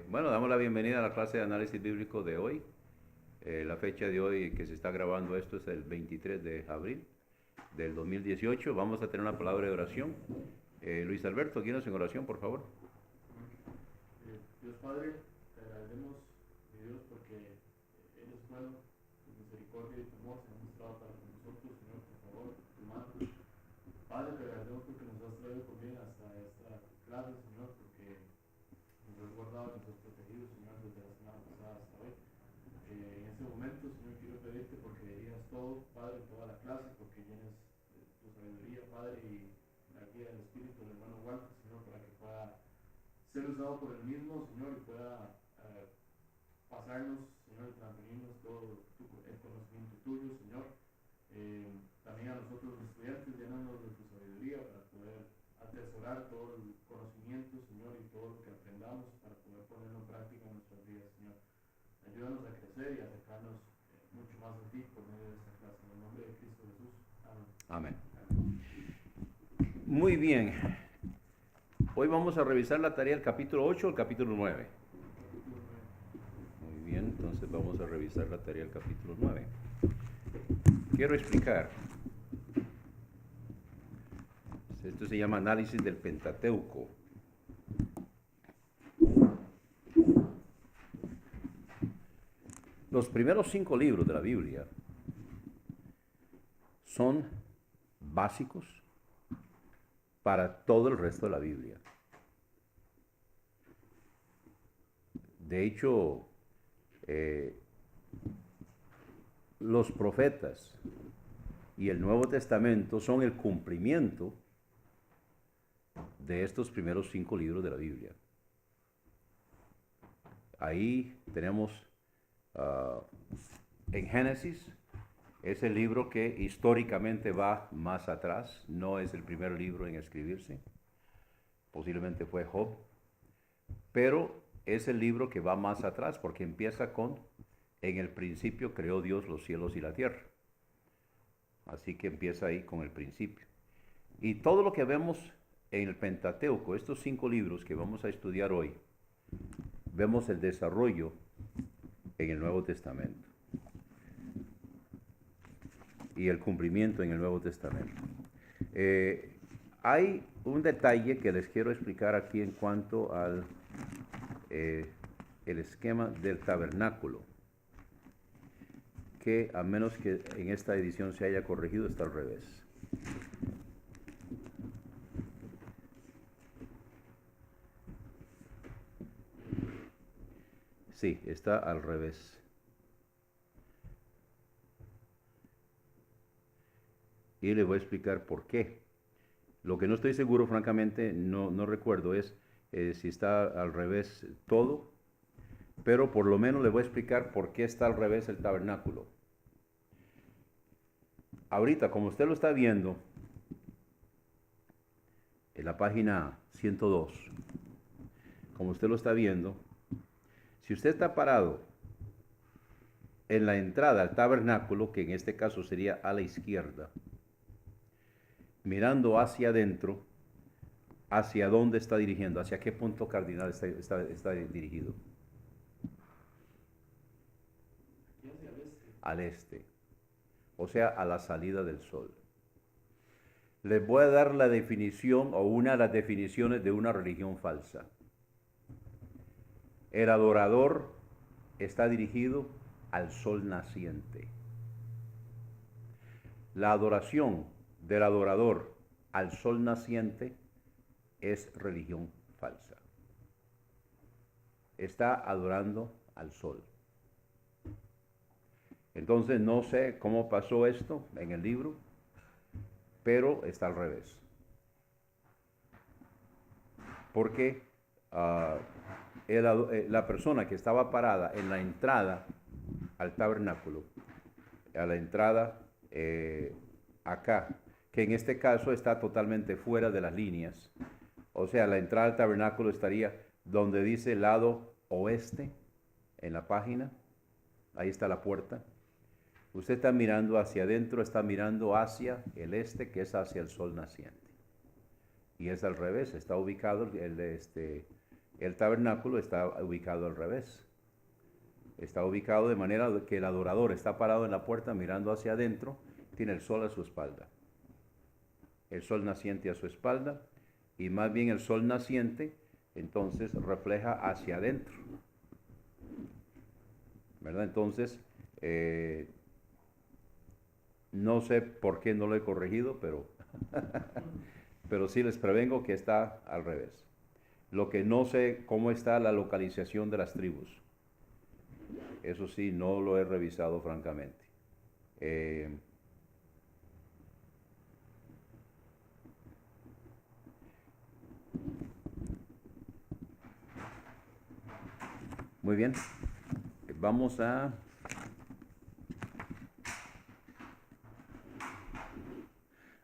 Bueno, damos la bienvenida a la clase de análisis bíblico de hoy. La fecha de hoy que se está grabando esto es el 23 de abril del 2018. Vamos a tener una palabra de oración. Luis Alberto, guíanos en oración, por favor. Dios Padre, te agradecemos, mi Dios, porque eres bueno, tu misericordia y tu amor se han mostrado para con nosotros, Señor, por favor, tu mano. Padre, te agradecemos porque nos has traído con bien hasta esta clase, Señor, porque nos has guardado y nos has protegido, Señor, desde la semana pasada hasta hoy. En este momento, Señor, quiero pedirte porque digas todo, Padre, toda la clase, porque llenes tu sabiduría, Padre, y la guía del Espíritu del hermano Walter, Señor, para que pueda ser usado por el mismo, Señor, y pueda pasarnos, Señor, y transferirnos todo el conocimiento tuyo, Señor. También a nosotros los estudiantes, llénanos de tu sabiduría para poder atesorar todo el conocimiento, Señor, y todo lo que aprendamos para poder ponerlo en práctica en nuestras vidas, Señor. Ayúdanos a crecer y a acercarnos mucho más a ti por medio de esta clase. En el nombre de Cristo Jesús. Amén. Amén. Muy bien. Hoy vamos a revisar la tarea del capítulo 8 o el capítulo 9. Muy bien, entonces vamos a revisar la tarea del capítulo 9. Quiero explicar. Esto se llama análisis del Pentateuco. Los primeros 5 libros de la Biblia son básicos para todo el resto de la Biblia. De hecho, los profetas y el Nuevo Testamento son el cumplimiento de estos primeros 5 libros de la Biblia. Ahí tenemos en Génesis, es el libro que históricamente va más atrás, no es el primer libro en escribirse, posiblemente fue Job, pero es el libro que va más atrás porque empieza con: en el principio creó Dios los cielos y la tierra. Así que empieza ahí con el principio. Y todo lo que vemos en el Pentateuco, estos 5 libros que vamos a estudiar hoy, vemos el desarrollo en el Nuevo Testamento y el cumplimiento en el Nuevo Testamento. Hay un detalle que les quiero explicar aquí en cuanto al el esquema del tabernáculo, que a menos que en esta edición se haya corregido, está al revés. Sí, está al revés. Y les voy a explicar por qué. Lo que no estoy seguro, francamente, no recuerdo es si está al revés todo, pero por lo menos les voy a explicar por qué está al revés el tabernáculo. Ahorita, como usted lo está viendo, en la página 102, como usted lo está viendo, si usted está parado en la entrada al tabernáculo, que en este caso sería a la izquierda, mirando hacia adentro, ¿hacia dónde está dirigiendo? ¿Hacia qué punto cardinal está dirigido? Hacia el este. Al este, o sea, a la salida del sol. Les voy a dar la definición o una de las definiciones de una religión falsa. El adorador está dirigido al sol naciente. La adoración del adorador al sol naciente es religión falsa. Está adorando al sol. Entonces no sé cómo pasó esto en el libro, pero está al revés. Porque la persona que estaba parada en la entrada al tabernáculo, a la entrada acá, que en este caso está totalmente fuera de las líneas, o sea, la entrada al tabernáculo estaría donde dice lado oeste en la página, ahí está la puerta. Usted está mirando hacia adentro, está mirando hacia el este, que es hacia el sol naciente. Y es al revés, está ubicado El tabernáculo está ubicado al revés. Está ubicado de manera que el adorador está parado en la puerta mirando hacia adentro, tiene el sol a su espalda. El sol naciente a su espalda, y más bien el sol naciente entonces refleja hacia adentro, ¿verdad? Entonces, no sé por qué no lo he corregido, pero sí les prevengo que está al revés. Lo que no sé cómo está la localización de las tribus. Eso sí, no lo he revisado francamente. Muy bien. Vamos a...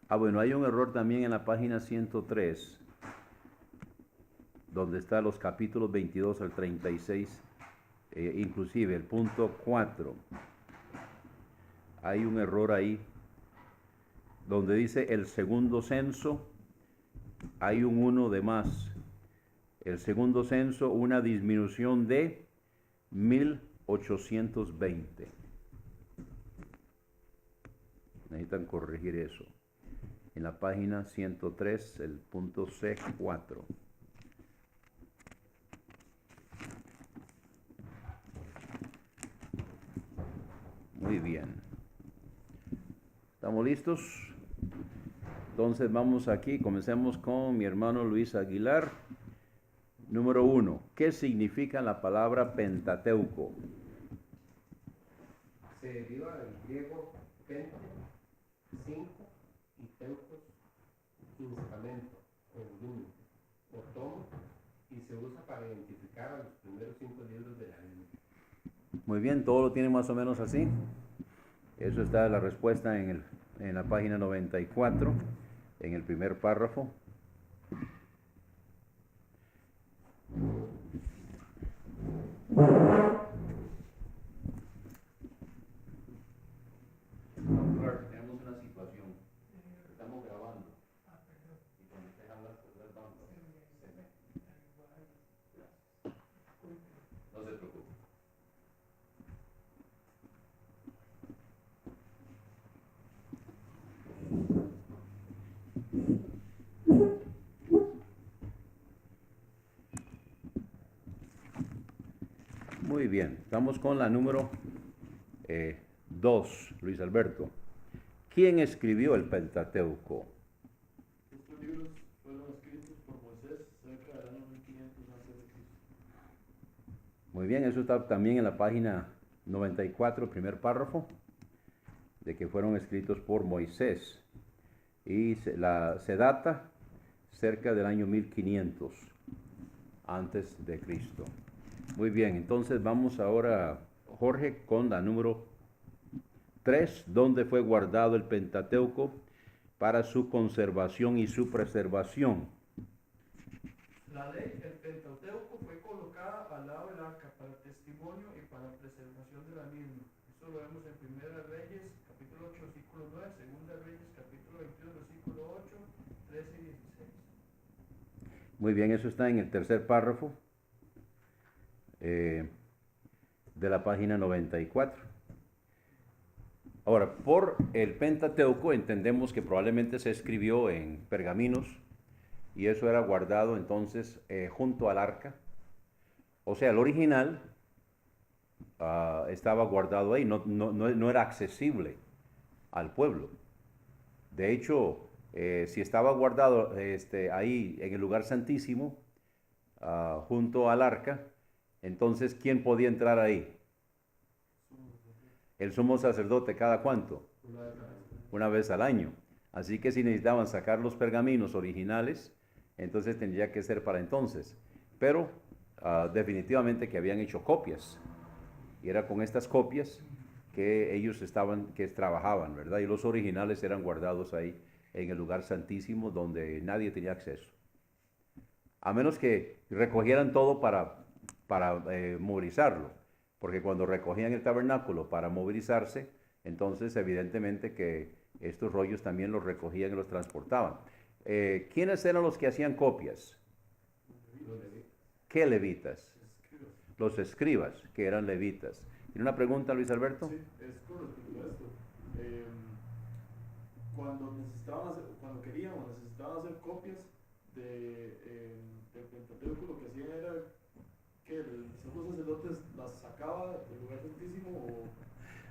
bueno, hay un error también en la página 103, donde están los capítulos 22 al 36, inclusive el punto 4. Hay un error ahí, donde dice el segundo censo, hay un 1 de más. El segundo censo, una disminución de 1820. Necesitan corregir eso. En la página 103, el punto C4. Muy bien. ¿Estamos listos? Entonces vamos aquí, comencemos con mi hermano Luis Aguilar. Número 1. ¿Qué significa la palabra Pentateuco? Se deriva del griego pente, 5, y teucos, instrumento, o volumen, o tomo, y se usa para identificar a los primeros 5 libros de la Biblia. Muy bien, todo lo tiene más o menos así. Eso está la respuesta en la página 94, en el primer párrafo. Tenemos una situación. Estamos grabando. Y cuando usted habla, pues vamos. No se preocupe. Muy bien, estamos con la número 2, Luis Alberto. ¿Quién escribió el Pentateuco? Estos libros fueron escritos por Moisés cerca del año 1500 a.C. Muy bien, eso está también en la página 94, primer párrafo, de que fueron escritos por Moisés. Y se data cerca del año 1500 antes de Cristo. Muy bien, entonces vamos ahora, Jorge, con la número 3, ¿dónde fue guardado el Pentateuco para su conservación y su preservación? La ley, el Pentateuco, fue colocada al lado del arca para testimonio y para preservación de la misma. Esto lo vemos en Primera Reyes, capítulo 8, versículo 9, Segunda Reyes, capítulo 21, versículo 8, 13 y 16. Muy bien, eso está en el tercer párrafo de la página 94. Ahora, por el Pentateuco entendemos que probablemente se escribió en pergaminos y eso era guardado entonces junto al arca. O sea, el original estaba guardado ahí, no era accesible al pueblo. De hecho, si estaba guardado ahí en el lugar santísimo, junto al arca, entonces ¿quién podía entrar ahí? El sumo sacerdote, ¿cada cuánto? Una vez al año. Así que si necesitaban sacar los pergaminos originales, entonces tendría que ser para entonces. Pero definitivamente que habían hecho copias. Y era con estas copias que ellos trabajaban, ¿verdad? Y los originales eran guardados ahí en el lugar santísimo donde nadie tenía acceso. A menos que recogieran todo para movilizarlo. Porque cuando recogían el tabernáculo para movilizarse, entonces evidentemente que estos rollos también los recogían y los transportaban. ¿Quiénes eran los que hacían copias? ¿qué levitas? escribas. Los escribas, que eran levitas. ¿Tiene una pregunta, Luis Alberto? Sí, es con respecto a esto. Cuando querían o necesitaban hacer copias del Pentateuco, lo que hacían era que el sumo sacerdotes las sacaba del lugar santísimo o...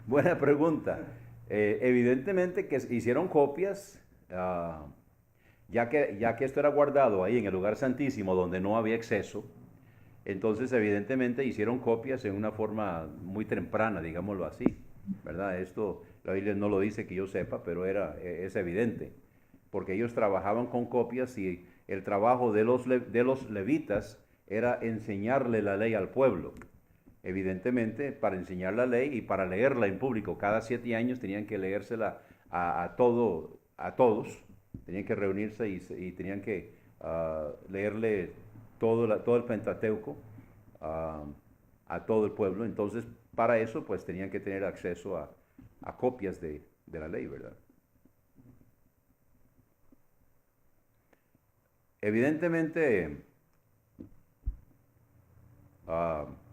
Buena pregunta. Evidentemente que hicieron copias, ya que esto era guardado ahí en el lugar santísimo donde no había acceso. Entonces, evidentemente, hicieron copias en una forma muy temprana, digámoslo así, ¿verdad? Esto, la Biblia no lo dice que yo sepa, pero es evidente, porque ellos trabajaban con copias y el trabajo de los levitas era enseñarle la ley al pueblo. Evidentemente, para enseñar la ley y para leerla en público, cada 7 años tenían que leérsela a todos, tenían que reunirse y tenían que leerle todo el Pentateuco a todo el pueblo. Entonces, para eso, pues tenían que tener acceso a copias de la ley, ¿verdad? Evidentemente,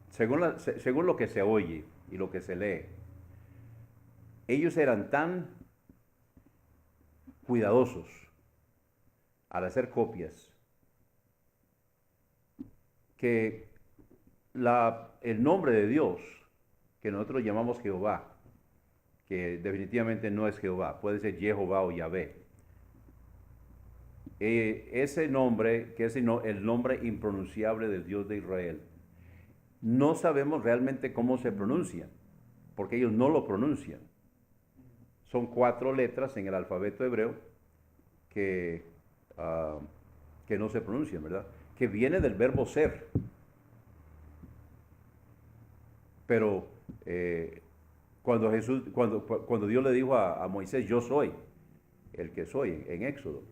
según lo que se oye y lo que se lee, ellos eran tan cuidadosos al hacer copias que el nombre de Dios, que nosotros llamamos Jehová, que definitivamente no es Jehová, puede ser Jehová o Yahvé, ese nombre, que es el nombre impronunciable del Dios de Israel, no sabemos realmente cómo se pronuncia, porque ellos no lo pronuncian. Son 4 letras en el alfabeto hebreo que no se pronuncian, ¿verdad? Que viene del verbo ser. Pero cuando Dios le dijo a Moisés, yo soy el que soy, en Éxodo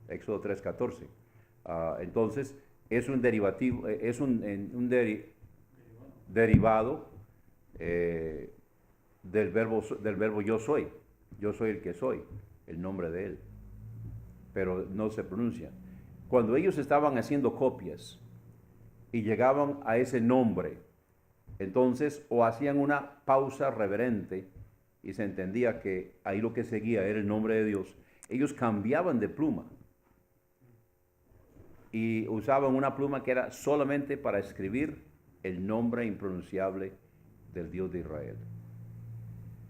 3:14, entonces es un derivativo, es un derivado del verbo yo soy el que soy, el nombre de él, pero no se pronuncia. Cuando ellos estaban haciendo copias y llegaban a ese nombre, entonces o hacían una pausa reverente y se entendía que ahí lo que seguía era el nombre de Dios, ellos cambiaban de pluma y usaban una pluma que era solamente para escribir el nombre impronunciable del Dios de Israel.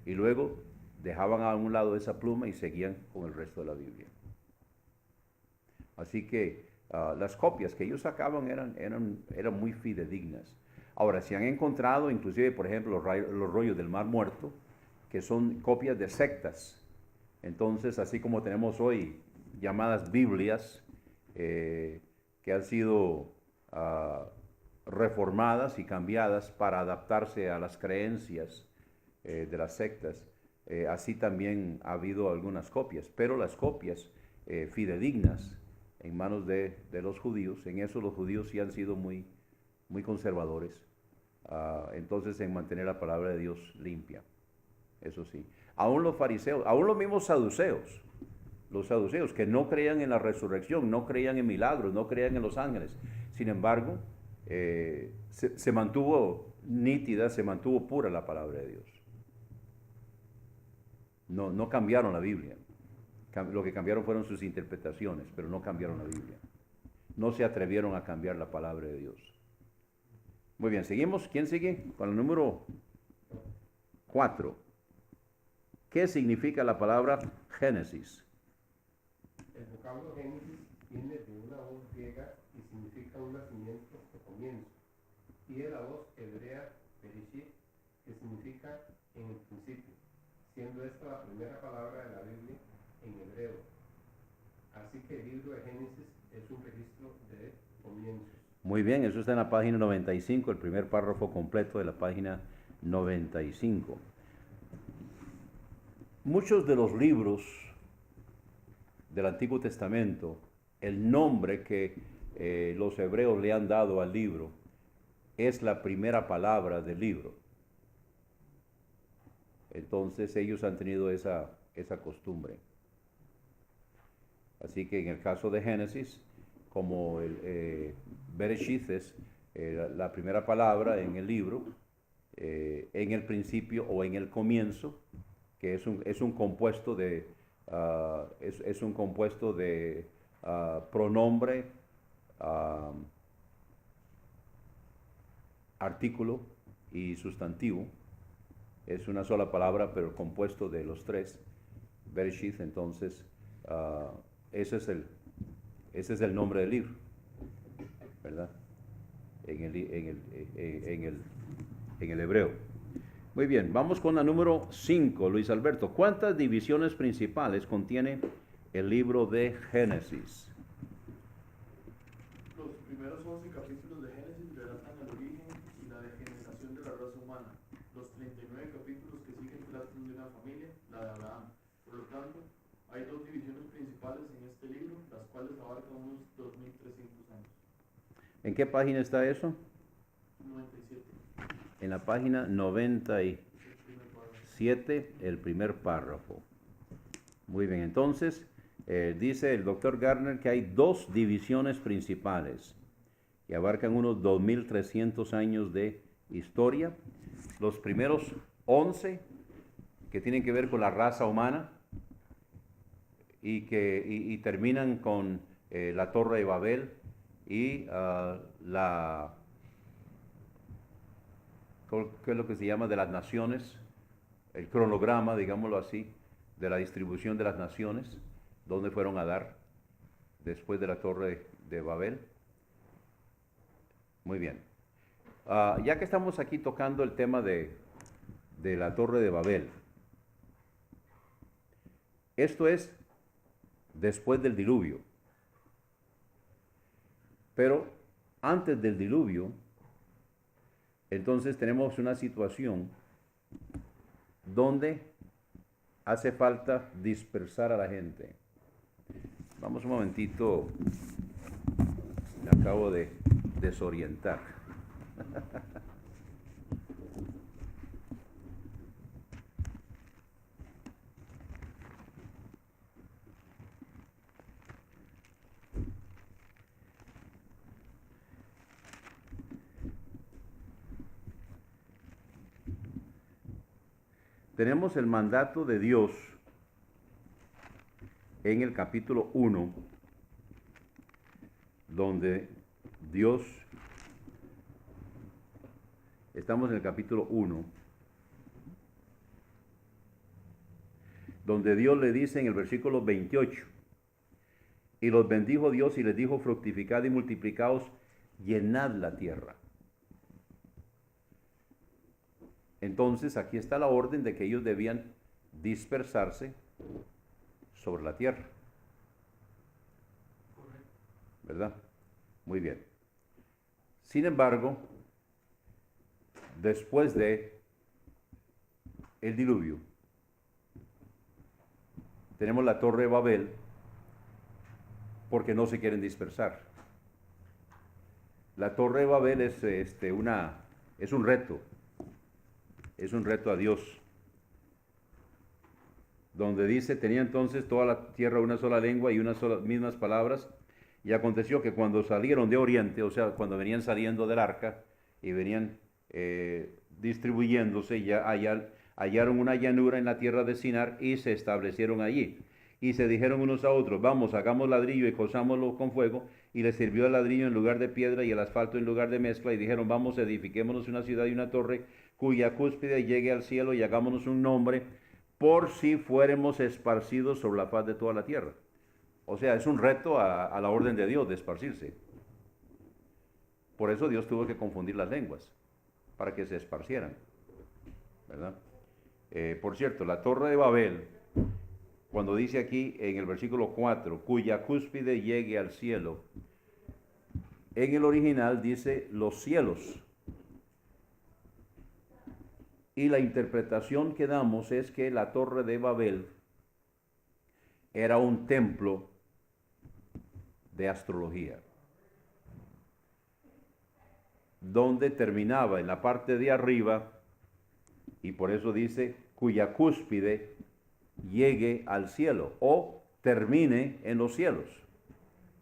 Y luego dejaban a un lado esa pluma y seguían con el resto de la Biblia. Así que las copias que ellos sacaban eran muy fidedignas. Ahora, se han encontrado inclusive, por ejemplo, los rollos del Mar Muerto, que son copias de sectas. Entonces, así como tenemos hoy llamadas Biblias, que han sido reformadas y cambiadas para adaptarse a las creencias de las sectas, así también ha habido algunas copias, pero las copias fidedignas en manos de los judíos, en eso los judíos sí han sido muy, muy conservadores, entonces en mantener la palabra de Dios limpia, eso sí. Aún los fariseos, aún los mismos saduceos, que no creían en la resurrección, no creían en milagros, no creían en los ángeles, sin embargo, se mantuvo nítida, se mantuvo pura la palabra de Dios. No cambiaron la Biblia. Lo que cambiaron fueron sus interpretaciones, pero no cambiaron la Biblia. No se atrevieron a cambiar la palabra de Dios. Muy bien, seguimos. ¿Quién sigue? Con el número 4. ¿Qué significa la palabra Génesis? El vocablo Génesis viene de una voz griega y significa un nacimiento o comienzo, y de la voz hebrea Bereshit, que significa en el principio, siendo esta la primera palabra de la Biblia en hebreo. Así que el libro de Génesis es un registro de comienzos. Muy bien, eso está en la página 95, el primer párrafo completo de la página 95. Muchos de los libros del Antiguo Testamento, el nombre que los hebreos le han dado al libro es la primera palabra del libro. Entonces ellos han tenido esa costumbre. Así que en el caso de Génesis, como Bereshith es la primera palabra en el libro, en el principio o en el comienzo, que es un compuesto de, es un compuesto de pronombre, artículo y sustantivo. Es una sola palabra, pero compuesto de los tres. Bereshith, entonces, ese es el nombre del libro, ¿verdad? En el hebreo. Muy bien, vamos con la número 5, Luis Alberto. ¿Cuántas divisiones principales contiene el libro de Génesis? Los primeros 11 capítulos de Génesis relatan el origen y la degeneración de la raza humana. Los 39 capítulos que siguen tratan de una familia, la de Abraham. Por lo tanto, hay dos divisiones principales en este libro, las cuales abarcan unos 2300 años. ¿En qué página está eso? 97. En la página 97, el primer párrafo. Muy bien, entonces, dice el doctor Gardner que hay dos divisiones principales que abarcan unos 2300 años de historia. Los primeros 11 que tienen que ver con la raza humana y terminan con la Torre de Babel y ¿qué es lo que se llama? De las naciones, el cronograma, digámoslo así, de la distribución de las naciones, donde fueron a dar después de la Torre de Babel. Muy bien. Ya que estamos aquí tocando el tema de la Torre de Babel, esto es después del diluvio. Pero antes del diluvio, entonces tenemos una situación donde hace falta dispersar a la gente. Vamos un momentito, me acabo de desorientar. Tenemos el mandato de Dios en el capítulo 1, donde Dios, estamos en el capítulo 1, donde Dios le dice en el versículo 28, y los bendijo Dios y les dijo, fructificad y multiplicaos, llenad la tierra. Entonces aquí está la orden de que ellos debían dispersarse sobre la tierra. ¿Verdad? Muy bien. Sin embargo, después de el diluvio, tenemos la Torre de Babel porque no se quieren dispersar. La Torre de Babel es un reto. Es un reto a Dios, donde dice, tenía entonces toda la tierra una sola lengua y unas mismas palabras, y aconteció que cuando salieron de oriente, o sea, cuando venían saliendo del arca y venían distribuyéndose, ya hallaron una llanura en la tierra de Sinar y se establecieron allí. Y se dijeron unos a otros, vamos, hagamos ladrillo y cozámoslo con fuego, y les sirvió el ladrillo en lugar de piedra y el asfalto en lugar de mezcla, y dijeron, vamos, edifiquémonos una ciudad y una torre, cuya cúspide llegue al cielo, y hagámonos un nombre, por si fuéramos esparcidos sobre la faz de toda la tierra. O sea, es un reto a la orden de Dios de esparcirse. Por eso Dios tuvo que confundir las lenguas, para que se esparcieran, ¿verdad? Por cierto, la Torre de Babel, cuando dice aquí en el versículo 4, cuya cúspide llegue al cielo, en el original dice los cielos. Y la interpretación que damos es que la Torre de Babel era un templo de astrología, donde terminaba en la parte de arriba, y por eso dice cuya cúspide llegue al cielo o termine en los cielos,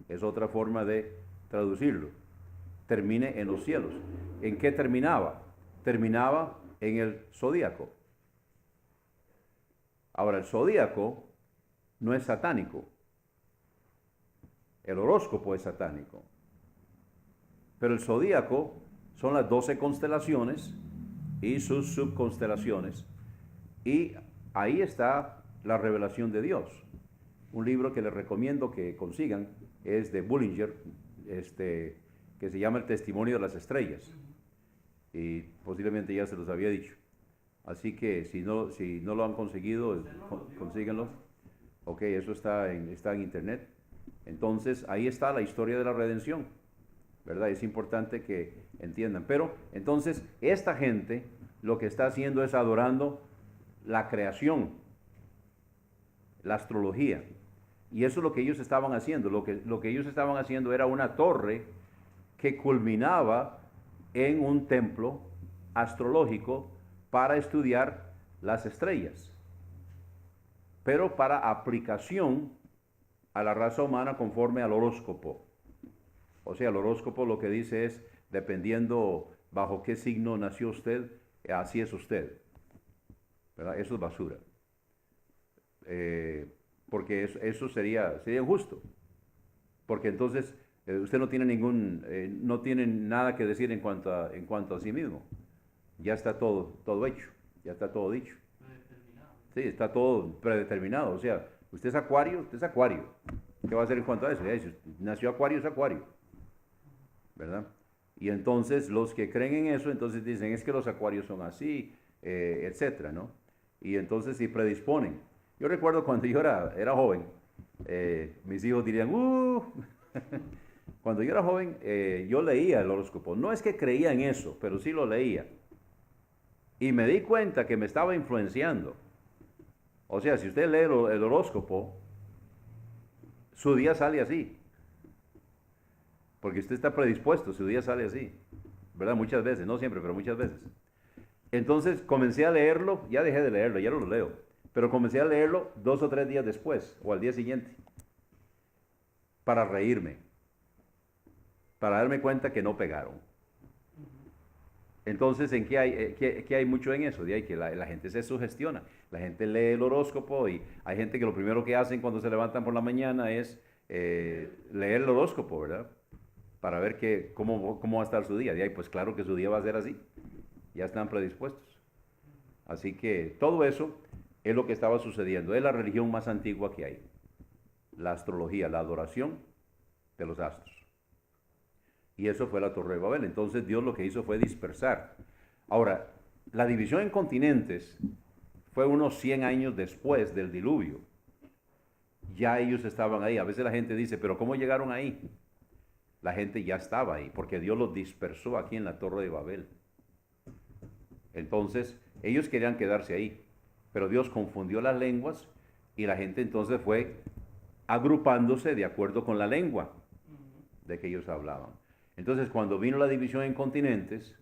es otra forma de traducirlo. Termine en los cielos. ¿En qué terminaba? Terminaba en el zodíaco. Ahora, el zodíaco no es satánico. El horóscopo es satánico. Pero el zodíaco son las 12 constelaciones y sus subconstelaciones. Y ahí está la revelación de Dios. Un libro que les recomiendo que consigan es de Bullinger, que se llama El Testimonio de las Estrellas. Y posiblemente ya se los había dicho. Así que si no lo han conseguido, consíguenlo. Ok, eso está en internet. Entonces, ahí está la historia de la redención, ¿verdad? Es importante que entiendan. Pero, entonces, esta gente lo que está haciendo es adorando la creación, la astrología. Y eso es lo que ellos estaban haciendo. Lo que ellos estaban haciendo era una torre que culminaba en un templo astrológico para estudiar las estrellas, pero para aplicación a la raza humana conforme al horóscopo. O sea, el horóscopo lo que dice es, dependiendo bajo qué signo nació usted, así es usted, ¿verdad? Eso es basura. Porque eso sería injusto. Porque entonces usted no tiene no tiene nada que decir en cuanto a sí mismo. Ya está todo hecho, ya está todo dicho. Sí, está todo predeterminado. O sea, usted es acuario. ¿Qué va a hacer en cuanto a eso? Si nació acuario, es acuario, ¿verdad? Y entonces los que creen en eso, entonces dicen, es que los acuarios son así, etcétera, ¿no? Y entonces sí predisponen. Yo recuerdo cuando yo era joven, mis hijos dirían, Cuando yo era joven, yo leía el horóscopo. No es que creía en eso, pero sí lo leía. Y me di cuenta que me estaba influenciando. O sea, si usted lee el horóscopo, su día sale así. Porque usted está predispuesto, su día sale así. ¿Verdad? Muchas veces, no siempre, pero muchas veces. Entonces comencé a leerlo, ya dejé de leerlo, ya no lo leo. Pero comencé a leerlo 2 o 3 días después, o al día siguiente. Para reírme. Para darme cuenta que no pegaron. Entonces, ¿en qué hay mucho en eso? De ahí que la gente se sugestiona. La gente lee el horóscopo y hay gente que lo primero que hacen cuando se levantan por la mañana es leer el horóscopo, ¿verdad? Para ver cómo va a estar su día. De ahí, pues claro que su día va a ser así. Ya están predispuestos. Así que todo eso es lo que estaba sucediendo. Es la religión más antigua que hay. La astrología, la adoración de los astros. Y eso fue la Torre de Babel. Entonces Dios lo que hizo fue dispersar. Ahora, la división en continentes fue unos 100 años después del diluvio. Ya ellos estaban ahí. A veces la gente dice, pero ¿cómo llegaron ahí? La gente ya estaba ahí, porque Dios los dispersó aquí en la Torre de Babel. Entonces, ellos querían quedarse ahí. Pero Dios confundió las lenguas y la gente entonces fue agrupándose de acuerdo con la lengua de que ellos hablaban. Entonces, cuando vino la división en continentes,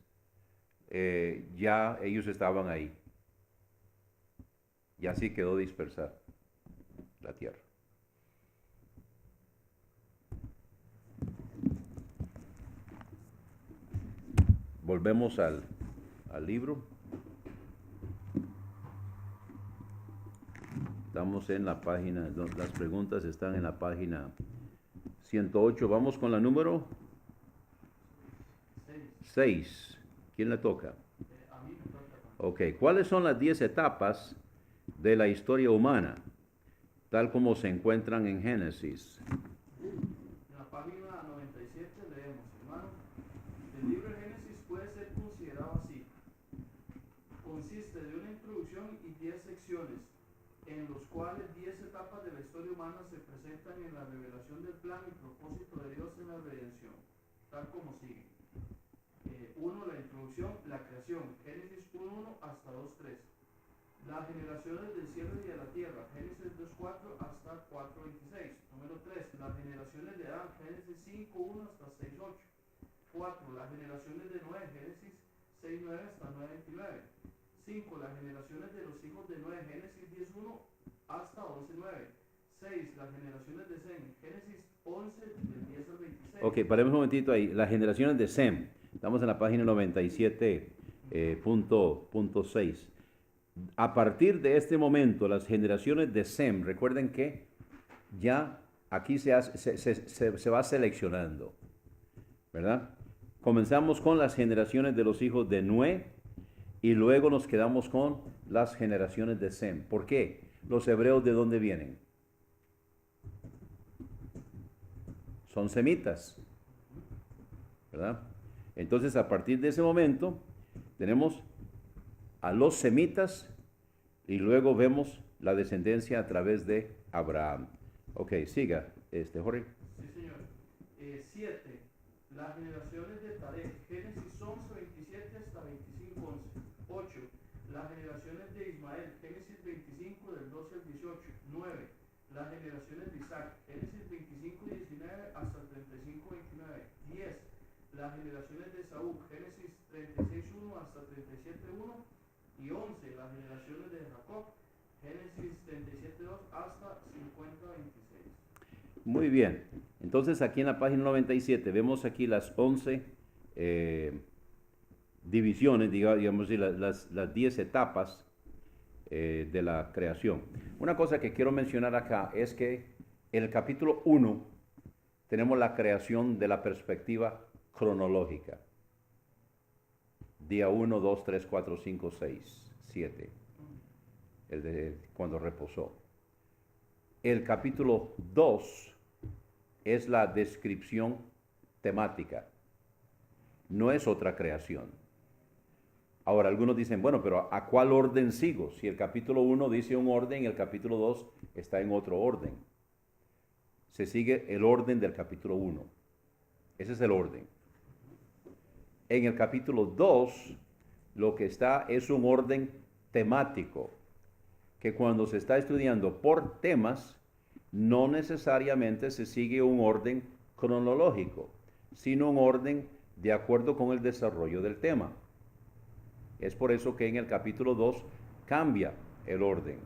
ya ellos estaban ahí. Y así quedó dispersada la tierra. Volvemos al libro. Estamos en la página, las preguntas están en la página 108. Vamos con la número 6. ¿Quién le toca? A mí me toca. Ok, ¿cuáles son las 10 etapas de la historia humana, tal como se encuentran en Génesis? En la página 97 leemos, hermano, el libro de Génesis puede ser considerado así. Consiste de una introducción y 10 secciones, en los cuales 10 etapas de la historia humana se presentan en la revelación del plan y propósito de Dios en la redención, tal como sigue. 1. La introducción, la creación, Génesis 1.1 hasta 2.3. Las generaciones del cielo y de la tierra, Génesis 2.4 hasta 4.26. Número 3. Las generaciones de Adán, Génesis 5.1 hasta 6.8. 4. Las generaciones de Noé, Génesis 6.9 hasta 9.29. 5. Las generaciones de los hijos de Noé, Génesis 10.1 hasta 11.9. 6. Las generaciones de Sem, Génesis 11, del 10 al 26. Ok, paremos un momentito ahí. Las generaciones de Sem. Estamos en la página 97, punto 6. A partir de este momento, las generaciones de Sem, recuerden que ya aquí se va seleccionando, ¿verdad? Comenzamos con las generaciones de los hijos de Noé y luego nos quedamos con las generaciones de Sem. ¿Por qué? Los hebreos, ¿de dónde vienen? Son semitas, ¿verdad? Entonces, a partir de ese momento, tenemos a los semitas y luego vemos la descendencia a través de Abraham. Ok, siga, Jorge. Sí, señor. 7. Las generaciones de Tarek, Génesis 11, 27 hasta 25, 11. 8. Las generaciones de Ismael, Génesis 25, del 12 al 18. 9. Las generaciones de Isaac, Génesis 25, 19 hasta 35, 29. 10. Las generaciones de Saúl, Génesis 36, 1 hasta 37, 1. Y 11. Las generaciones de Jacob, Génesis 37, 2 hasta 50, 26. Muy bien. Entonces, aquí en la página 97 vemos aquí las 11 divisiones, digamos, y las 10 etapas de la creación. Una cosa que quiero mencionar acá es que en el capítulo 1 tenemos la creación de la perspectiva cronológica. Día 1, 2, 3, 4, 5, 6, 7. El de cuando reposó. El capítulo 2 es la descripción temática. No es otra creación. Ahora, algunos dicen, bueno, pero ¿a cuál orden sigo? Si el capítulo 1 dice un orden y el capítulo 2 está en otro orden. Se sigue el orden del capítulo 1. Ese es el orden. En el capítulo 2, lo que está es un orden temático, que cuando se está estudiando por temas, no necesariamente se sigue un orden cronológico, sino un orden de acuerdo con el desarrollo del tema. Es por eso que en el capítulo 2 cambia el orden.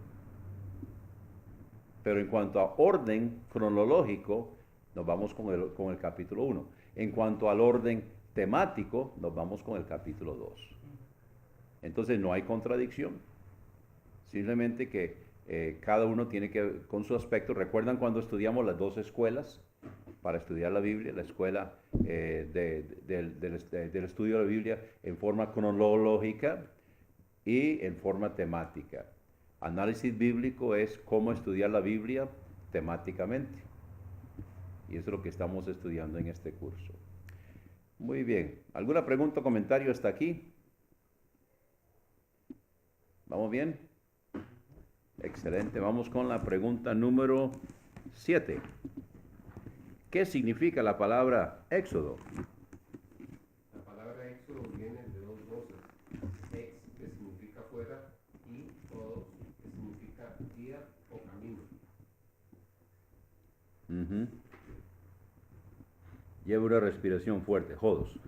Pero en cuanto a orden cronológico, nos vamos con el capítulo 1. En cuanto al orden temático, nos vamos con el capítulo 2. Entonces no hay contradicción. Simplemente que cada uno tiene que, con su aspecto, ¿recuerdan cuando estudiamos las dos escuelas para estudiar la Biblia? La escuela del estudio de la Biblia en forma cronológica y en forma temática. Análisis bíblico es cómo estudiar la Biblia temáticamente. Y eso es lo que estamos estudiando en este curso. Muy bien. ¿Alguna pregunta o comentario hasta aquí? ¿Vamos bien? Excelente. Vamos con la pregunta número 7. ¿Qué significa la palabra Éxodo? La palabra éxodo viene de dos voces. Ex, que significa fuera, y odos, que significa guía o camino. Lleva una respiración fuerte, jodos.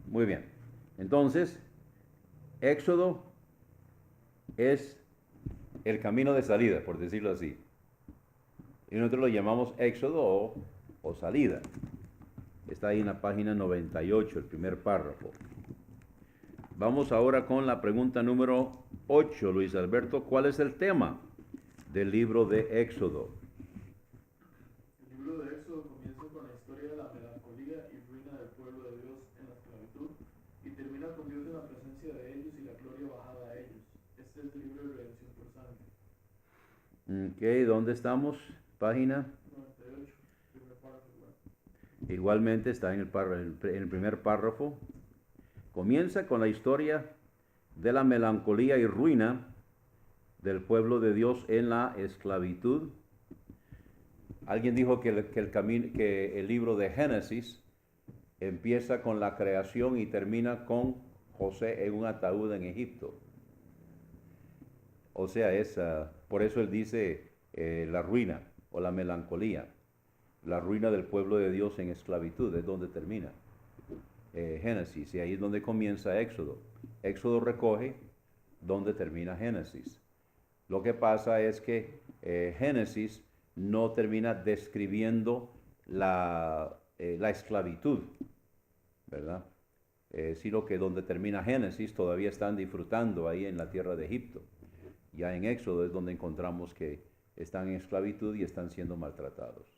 Muy bien. Entonces, Éxodo es el camino de salida, por decirlo así. Y nosotros lo llamamos Éxodo o salida. Está ahí en la página 98, el primer párrafo. Vamos ahora con la pregunta número 8, Luis Alberto. ¿Cuál es el tema del libro de Éxodo? El libro de Éxodo comienza con la historia de la melancolía y ruina del pueblo de Dios en la esclavitud y termina con Dios en la presencia de ellos y la gloria bajada a ellos. Este es el libro de redención por sangre. Ok, ¿dónde estamos? Página 98, primer párrafo. Igualmente está en el primer párrafo. Comienza con la historia de la melancolía y ruina del pueblo de Dios en la esclavitud. Alguien dijo que el libro de Génesis empieza con la creación y termina con José en un ataúd en Egipto. O sea, por eso él dice la ruina o la melancolía. La ruina del pueblo de Dios en esclavitud es donde termina Génesis, y ahí es donde comienza Éxodo. Éxodo recoge donde termina Génesis. Lo que pasa es que Génesis no termina describiendo la esclavitud, ¿verdad? Sino que donde termina Génesis todavía están disfrutando ahí en la tierra de Egipto. Ya en Éxodo es donde encontramos que están en esclavitud y están siendo maltratados.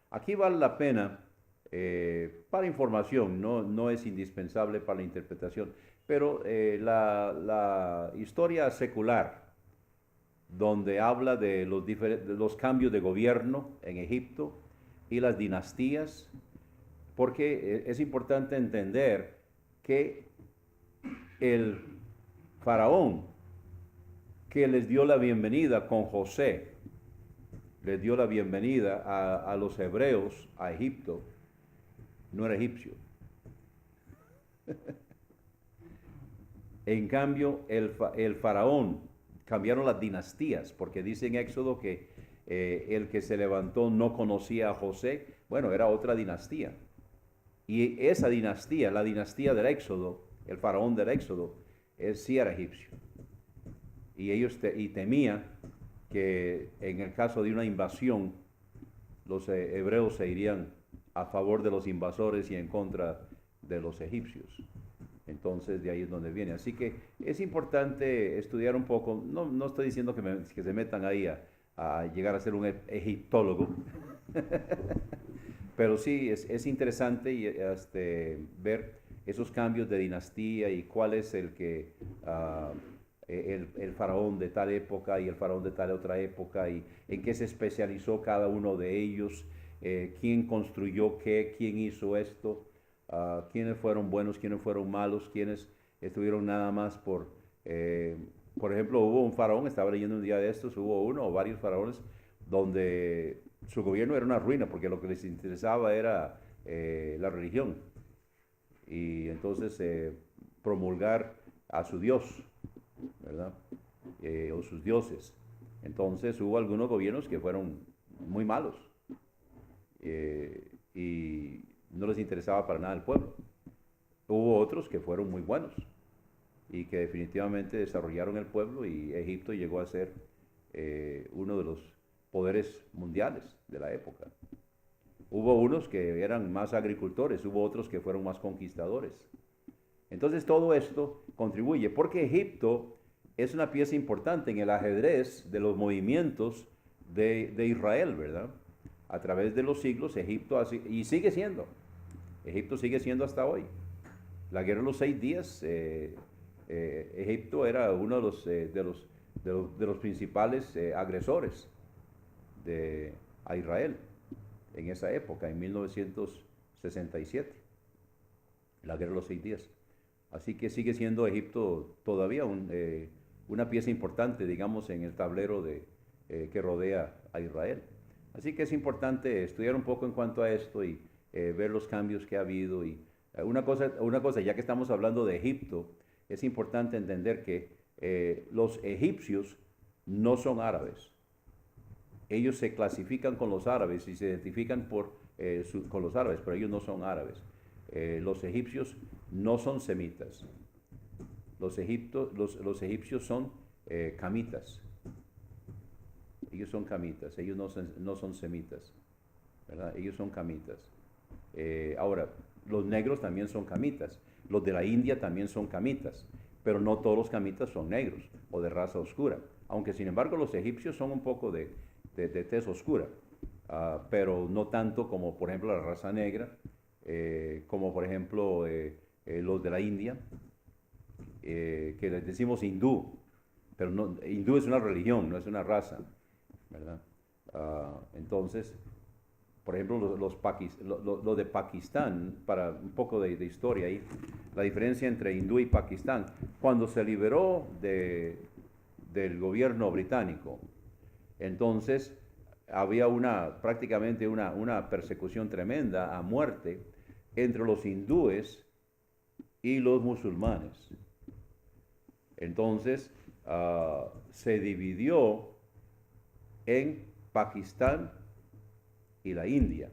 Aquí vale la pena, para información, no es indispensable para la interpretación, pero la historia secular, donde habla de los cambios de gobierno en Egipto y las dinastías, porque es importante entender que el faraón que les dio la bienvenida con José, les dio la bienvenida a los hebreos a Egipto, no era egipcio. En cambio, el faraón, cambiaron las dinastías, porque dice en Éxodo que el que se levantó no conocía a José. Bueno, era otra dinastía. Y esa dinastía, la dinastía del Éxodo, el faraón del Éxodo, sí era egipcio. Y ellos temía que en el caso de una invasión, los hebreos se irían a favor de los invasores y en contra de los egipcios. Entonces de ahí es donde viene. Así que es importante estudiar un poco. No estoy diciendo que se metan ahí a llegar a ser un egiptólogo. Pero sí es interesante ver esos cambios de dinastía y cuál es el faraón de tal época y el faraón de tal otra época y en qué se especializó cada uno de ellos, quién construyó qué, quién hizo esto, quiénes fueron buenos, quiénes fueron malos, quiénes estuvieron nada más por ejemplo, hubo un faraón, estaba leyendo un día de estos, hubo uno o varios faraones donde su gobierno era una ruina porque lo que les interesaba era la religión y entonces promulgar a su Dios, ¿verdad? O sus dioses. Entonces hubo algunos gobiernos que fueron muy malos y no les interesaba para nada el pueblo. Hubo otros que fueron muy buenos y que definitivamente desarrollaron el pueblo y Egipto llegó a ser uno de los poderes mundiales de la época. Hubo unos que eran más agricultores, hubo otros que fueron más conquistadores. Entonces todo esto contribuye, porque Egipto es una pieza importante en el ajedrez de los movimientos de Israel, ¿verdad? A través de los siglos, Egipto y sigue siendo. Egipto sigue siendo hasta hoy. La guerra de los 6 días, Egipto era uno de los principales agresores a Israel en esa época, en 1967, la guerra de los 6 días. Así que sigue siendo Egipto todavía una pieza importante, digamos, en el tablero que rodea a Israel. Así que es importante estudiar un poco en cuanto a esto y ver los cambios que ha habido. Y una cosa, ya que estamos hablando de Egipto, es importante entender que los egipcios no son árabes. Ellos se clasifican con los árabes y se identifican con los árabes, pero ellos no son árabes. Los egipcios no son semitas. Los egipcios son camitas. Ellos son camitas, ellos no son semitas, ¿verdad? Ellos son camitas. Ahora, los negros también son camitas. Los de la India también son camitas, pero no todos los camitas son negros o de raza oscura. Aunque, sin embargo, los egipcios son un poco de tez oscura, pero no tanto como, por ejemplo, la raza negra, como, por ejemplo, los de la India, que les decimos hindú, pero hindú es una religión, no es una raza, ¿verdad? Entonces, por ejemplo, los de Pakistán, para un poco de historia ahí, la diferencia entre hindú y Pakistán, cuando se liberó del gobierno británico, entonces había prácticamente una persecución tremenda a muerte entre los hindúes y los musulmanes. Entonces se dividió en Pakistán y la India.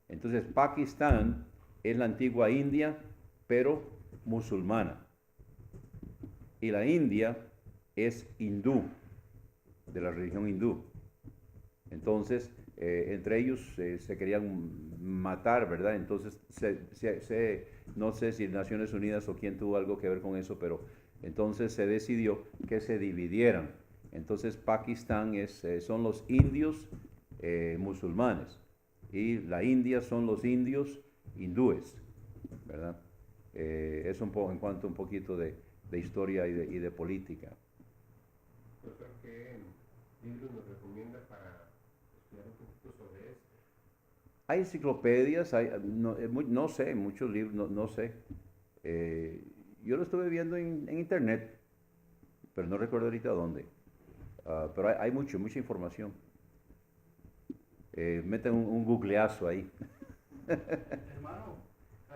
Entonces Pakistán es la antigua India, pero musulmana. Y la India es hindú, de la religión hindú. Entonces, entre ellos se querían matar, ¿verdad? Entonces, no sé si Naciones Unidas o quién tuvo algo que ver con eso, pero entonces se decidió que se dividieran. Entonces, Pakistán son los indios musulmanes y la India son los indios hindúes, ¿verdad? Eso en cuanto un poquito de historia y de política. Doctor, ¿qué libros nos recomienda para estudiar un poquito sobre esto? Hay enciclopedias, no sé, muchos libros, no sé. Yo lo estuve viendo en internet, pero no recuerdo ahorita dónde. Pero hay mucha información. Meten un googleazo ahí. Hermano,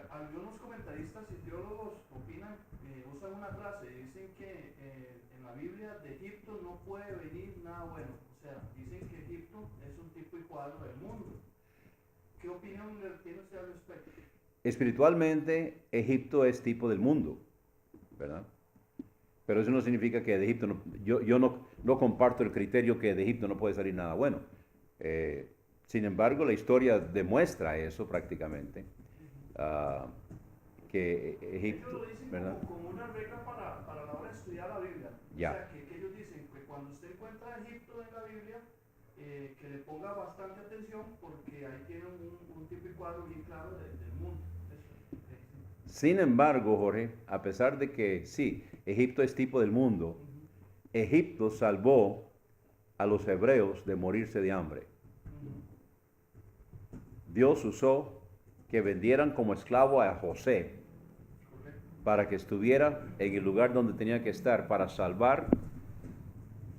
algunos comentaristas y teólogos opinan, usan una frase, dicen que en la Biblia de Egipto no puede venir nada bueno. O sea, dicen que Egipto es un tipo y cuadro del mundo. ¿Qué opinión tiene usted al respecto? Espiritualmente, Egipto es tipo del mundo, ¿verdad? Pero eso no significa que de Egipto, yo no comparto el criterio que de Egipto no puede salir nada bueno. Sin embargo, la historia demuestra eso prácticamente, que Egipto, ellos lo dicen ¿verdad? como una regla para la hora de estudiar la Biblia. Ya. O sea, que ellos dicen que cuando usted encuentra Egipto en la Biblia, que le ponga bastante atención porque ahí tiene un tipo y cuadro bien claro del mundo. Sin embargo, Jorge, a pesar de que sí, Egipto es tipo del mundo, Egipto salvó a los hebreos de morirse de hambre. Dios usó que vendieran como esclavo a José para que estuviera en el lugar donde tenía que estar, para salvar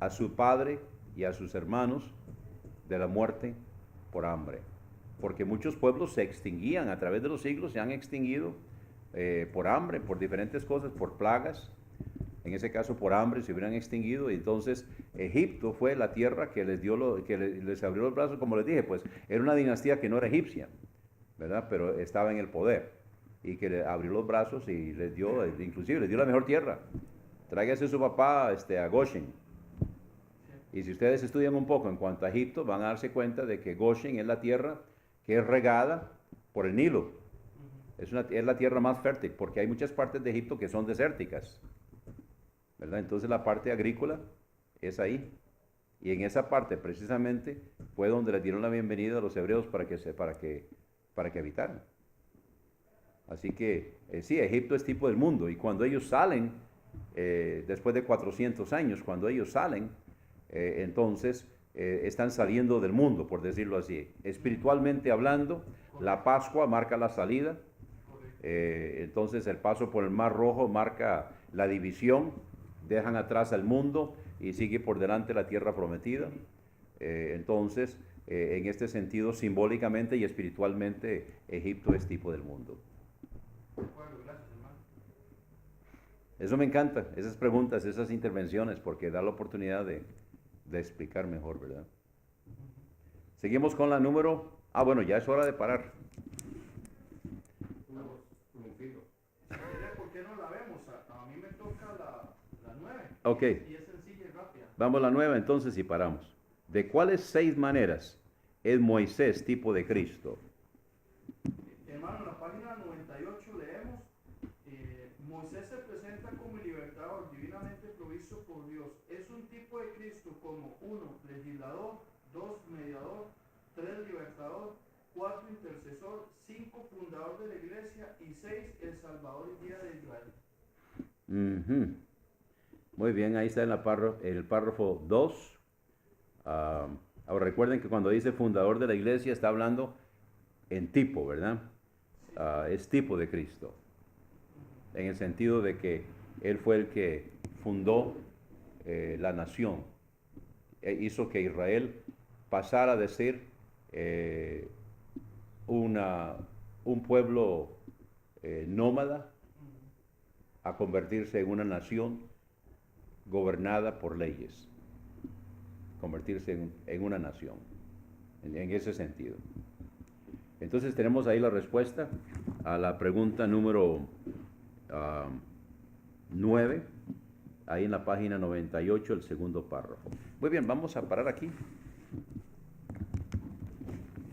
a su padre y a sus hermanos de la muerte por hambre. Porque muchos pueblos se extinguían a través de los siglos, se han extinguido por hambre, por diferentes cosas, por plagas. En ese caso por hambre se hubieran extinguido. Y entonces Egipto fue la tierra que les abrió los brazos, como les dije, pues era una dinastía que no era egipcia, ¿verdad? Pero estaba en el poder y que le abrió los brazos y les dio, inclusive les dio la mejor tierra. Tráigase su papá a Goshen. Y si ustedes estudian un poco en cuanto a Egipto, van a darse cuenta de que Goshen es la tierra que es regada por el Nilo. Es la tierra más fértil, porque hay muchas partes de Egipto que son desérticas, ¿verdad? Entonces la parte agrícola es ahí. Y en esa parte precisamente fue donde les dieron la bienvenida a los hebreos para que habitaran. Así que sí, Egipto es tipo del mundo. Y cuando ellos salen, después de 400 años, cuando ellos salen, entonces están saliendo del mundo, por decirlo así. Espiritualmente hablando, la Pascua marca la salida. Entonces el paso por el Mar Rojo marca la división. Dejan atrás al mundo y sigue por delante la tierra prometida. Entonces, en este sentido, simbólicamente y espiritualmente, Egipto es tipo del mundo. Eso me encanta, esas preguntas, esas intervenciones, porque da la oportunidad de explicar mejor, ¿verdad? Seguimos con la número... bueno, ya es hora de parar. ¿Por qué no la vemos? A mí me toca la 9. Ok. Y es sencilla y rápida. Vamos a la 9 entonces y paramos. ¿De cuáles 6 maneras es Moisés tipo de Cristo? Hermano, en la página 98 leemos, Moisés se presenta como el libertador divinamente provisto por Dios. Es un tipo de Cristo como 1, legislador, 2, mediador, 3, libertador, 4, intercesor, 5, fundador de la iglesia y 6, el salvador y guía de Israel. Muy bien, ahí está en el párrafo 2. Ahora recuerden que cuando dice fundador de la iglesia está hablando en tipo, ¿verdad? Es tipo de Cristo, en el sentido de que Él fue el que fundó la nación, hizo que Israel pasara de ser un pueblo nómada a convertirse en una nación gobernada por leyes, convertirse en una nación, en ese sentido. Entonces tenemos ahí la respuesta a la pregunta número 9, ahí en la página 98, el segundo párrafo. Muy bien, vamos a parar aquí.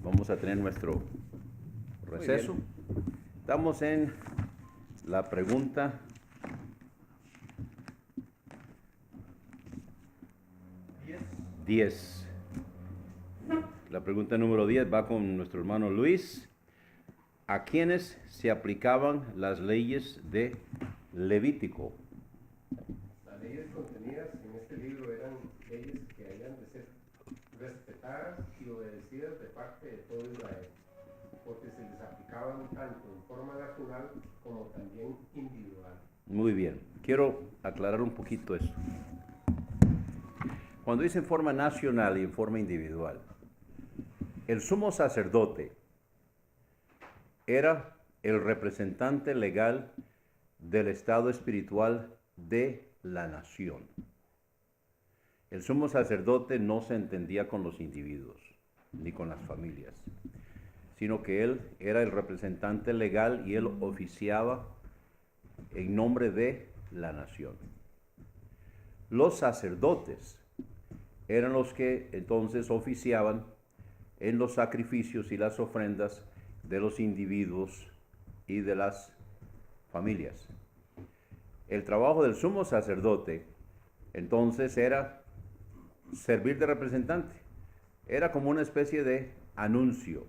vamos a tener nuestro receso. Estamos en la pregunta 10. La pregunta número 10 va con nuestro hermano Luis. ¿A quiénes se aplicaban las leyes de Levítico? Las leyes contenidas en este libro eran leyes que habían de ser respetadas y obedecidas de parte de todo Israel, porque se les aplicaban tanto en forma nacional como también individual. Muy bien, quiero aclarar un poquito esto. Cuando dice en forma nacional y en forma individual, el sumo sacerdote era el representante legal del estado espiritual de la nación. El sumo sacerdote no se entendía con los individuos ni con las familias, sino que él era el representante legal y él oficiaba en nombre de la nación. Los sacerdotes eran los que entonces oficiaban en los sacrificios y las ofrendas de los individuos y de las familias. El trabajo del sumo sacerdote entonces era servir de representante. Era como una especie de anuncio.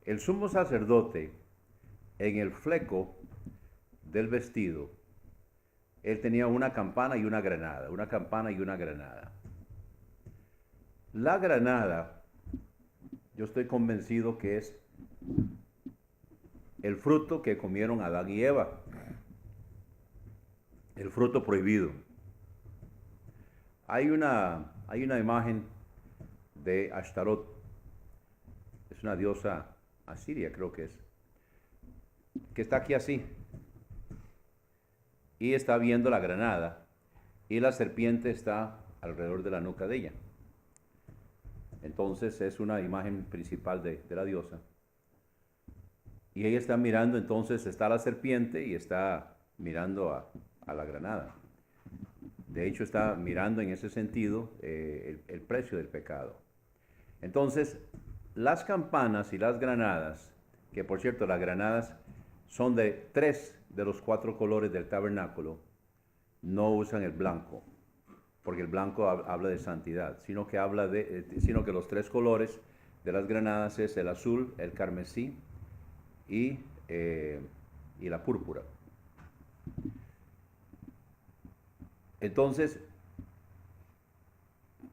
El sumo sacerdote, en el fleco del vestido, él tenía una campana y una granada, una campana y una granada. La granada, yo estoy convencido que es el fruto que comieron Adán y Eva, el fruto prohibido. Hay una imagen de Ashtarot, es una diosa asiria, creo que es, que está aquí así, y está viendo la granada, y la serpiente está alrededor de la nuca de ella. Entonces es una imagen principal de la diosa. Y ella está mirando, entonces está la serpiente y está mirando a la granada. De hecho está mirando en ese sentido el precio del pecado. Entonces las campanas y las granadas, que por cierto las granadas son de 3 de los 4 colores del tabernáculo, no usan el blanco, porque el blanco habla de santidad, sino que los 3 colores de las granadas es el azul, el carmesí y la púrpura. Entonces,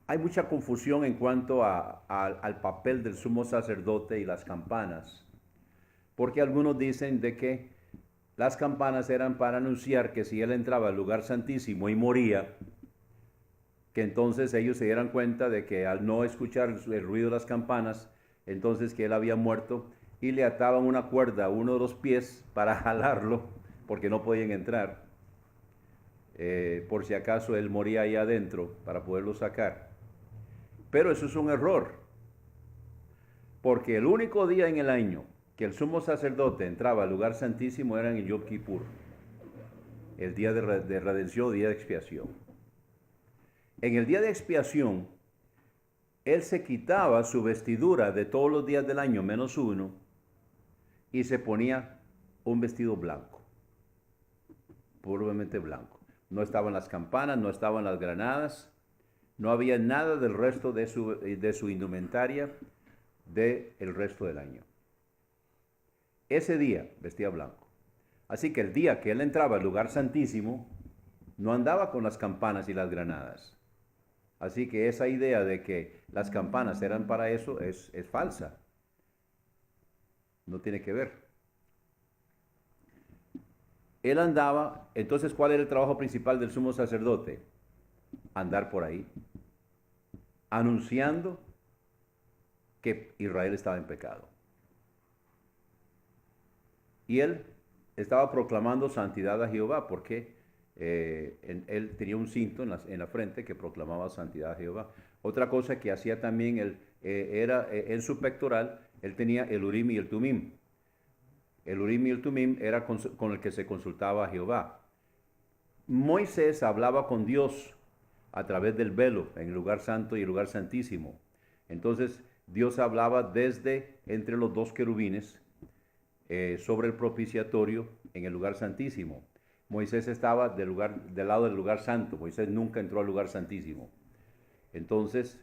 hay mucha confusión en cuanto al papel del sumo sacerdote y las campanas, porque algunos dicen de que las campanas eran para anunciar que si él entraba al lugar santísimo y moría, que entonces ellos se dieran cuenta de que al no escuchar el ruido de las campanas, entonces que él había muerto, y le ataban una cuerda a uno de los pies para jalarlo, porque no podían entrar, por si acaso él moría ahí adentro, para poderlo sacar. Pero eso es un error, porque el único día en el año que el sumo sacerdote entraba al lugar santísimo era en el Yom Kippur, el día de redención, día de expiación. En el día de expiación, él se quitaba su vestidura de todos los días del año, menos uno, y se ponía un vestido blanco, puramente blanco. No estaban las campanas, no estaban las granadas, no había nada del resto de su indumentaria del resto del año. Ese día vestía blanco. Así que el día que él entraba al lugar santísimo, no andaba con las campanas y las granadas. Así que esa idea de que las campanas eran para eso es falsa. No tiene que ver. Él andaba, entonces, ¿cuál era el trabajo principal del sumo sacerdote? Andar por ahí, anunciando que Israel estaba en pecado. Y él estaba proclamando santidad a Jehová, porque él tenía un cinto en la frente que proclamaba santidad a Jehová. Otra cosa que hacía también él, era en su pectoral, él tenía el Urim y el Tumim. El Urim y el Tumim era con el que se consultaba a Jehová. Moisés hablaba con Dios a través del velo en el lugar santo y el lugar santísimo. Entonces Dios hablaba desde entre los dos querubines sobre el propiciatorio en el lugar santísimo. Moisés estaba del lado del lugar santo. Moisés nunca entró al lugar santísimo. Entonces,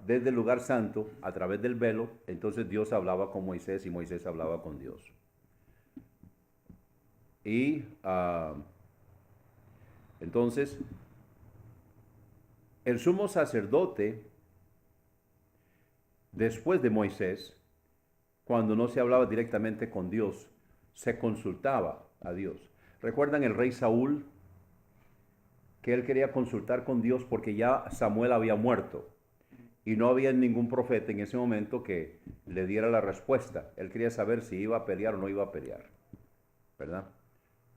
desde el lugar santo, a través del velo, entonces Dios hablaba con Moisés y Moisés hablaba con Dios. Y entonces, el sumo sacerdote, después de Moisés, cuando no se hablaba directamente con Dios, se consultaba a Dios. ¿Recuerdan el rey Saúl? Que él quería consultar con Dios porque ya Samuel había muerto y no había ningún profeta en ese momento que le diera la respuesta. Él quería saber si iba a pelear o no iba a pelear, ¿verdad?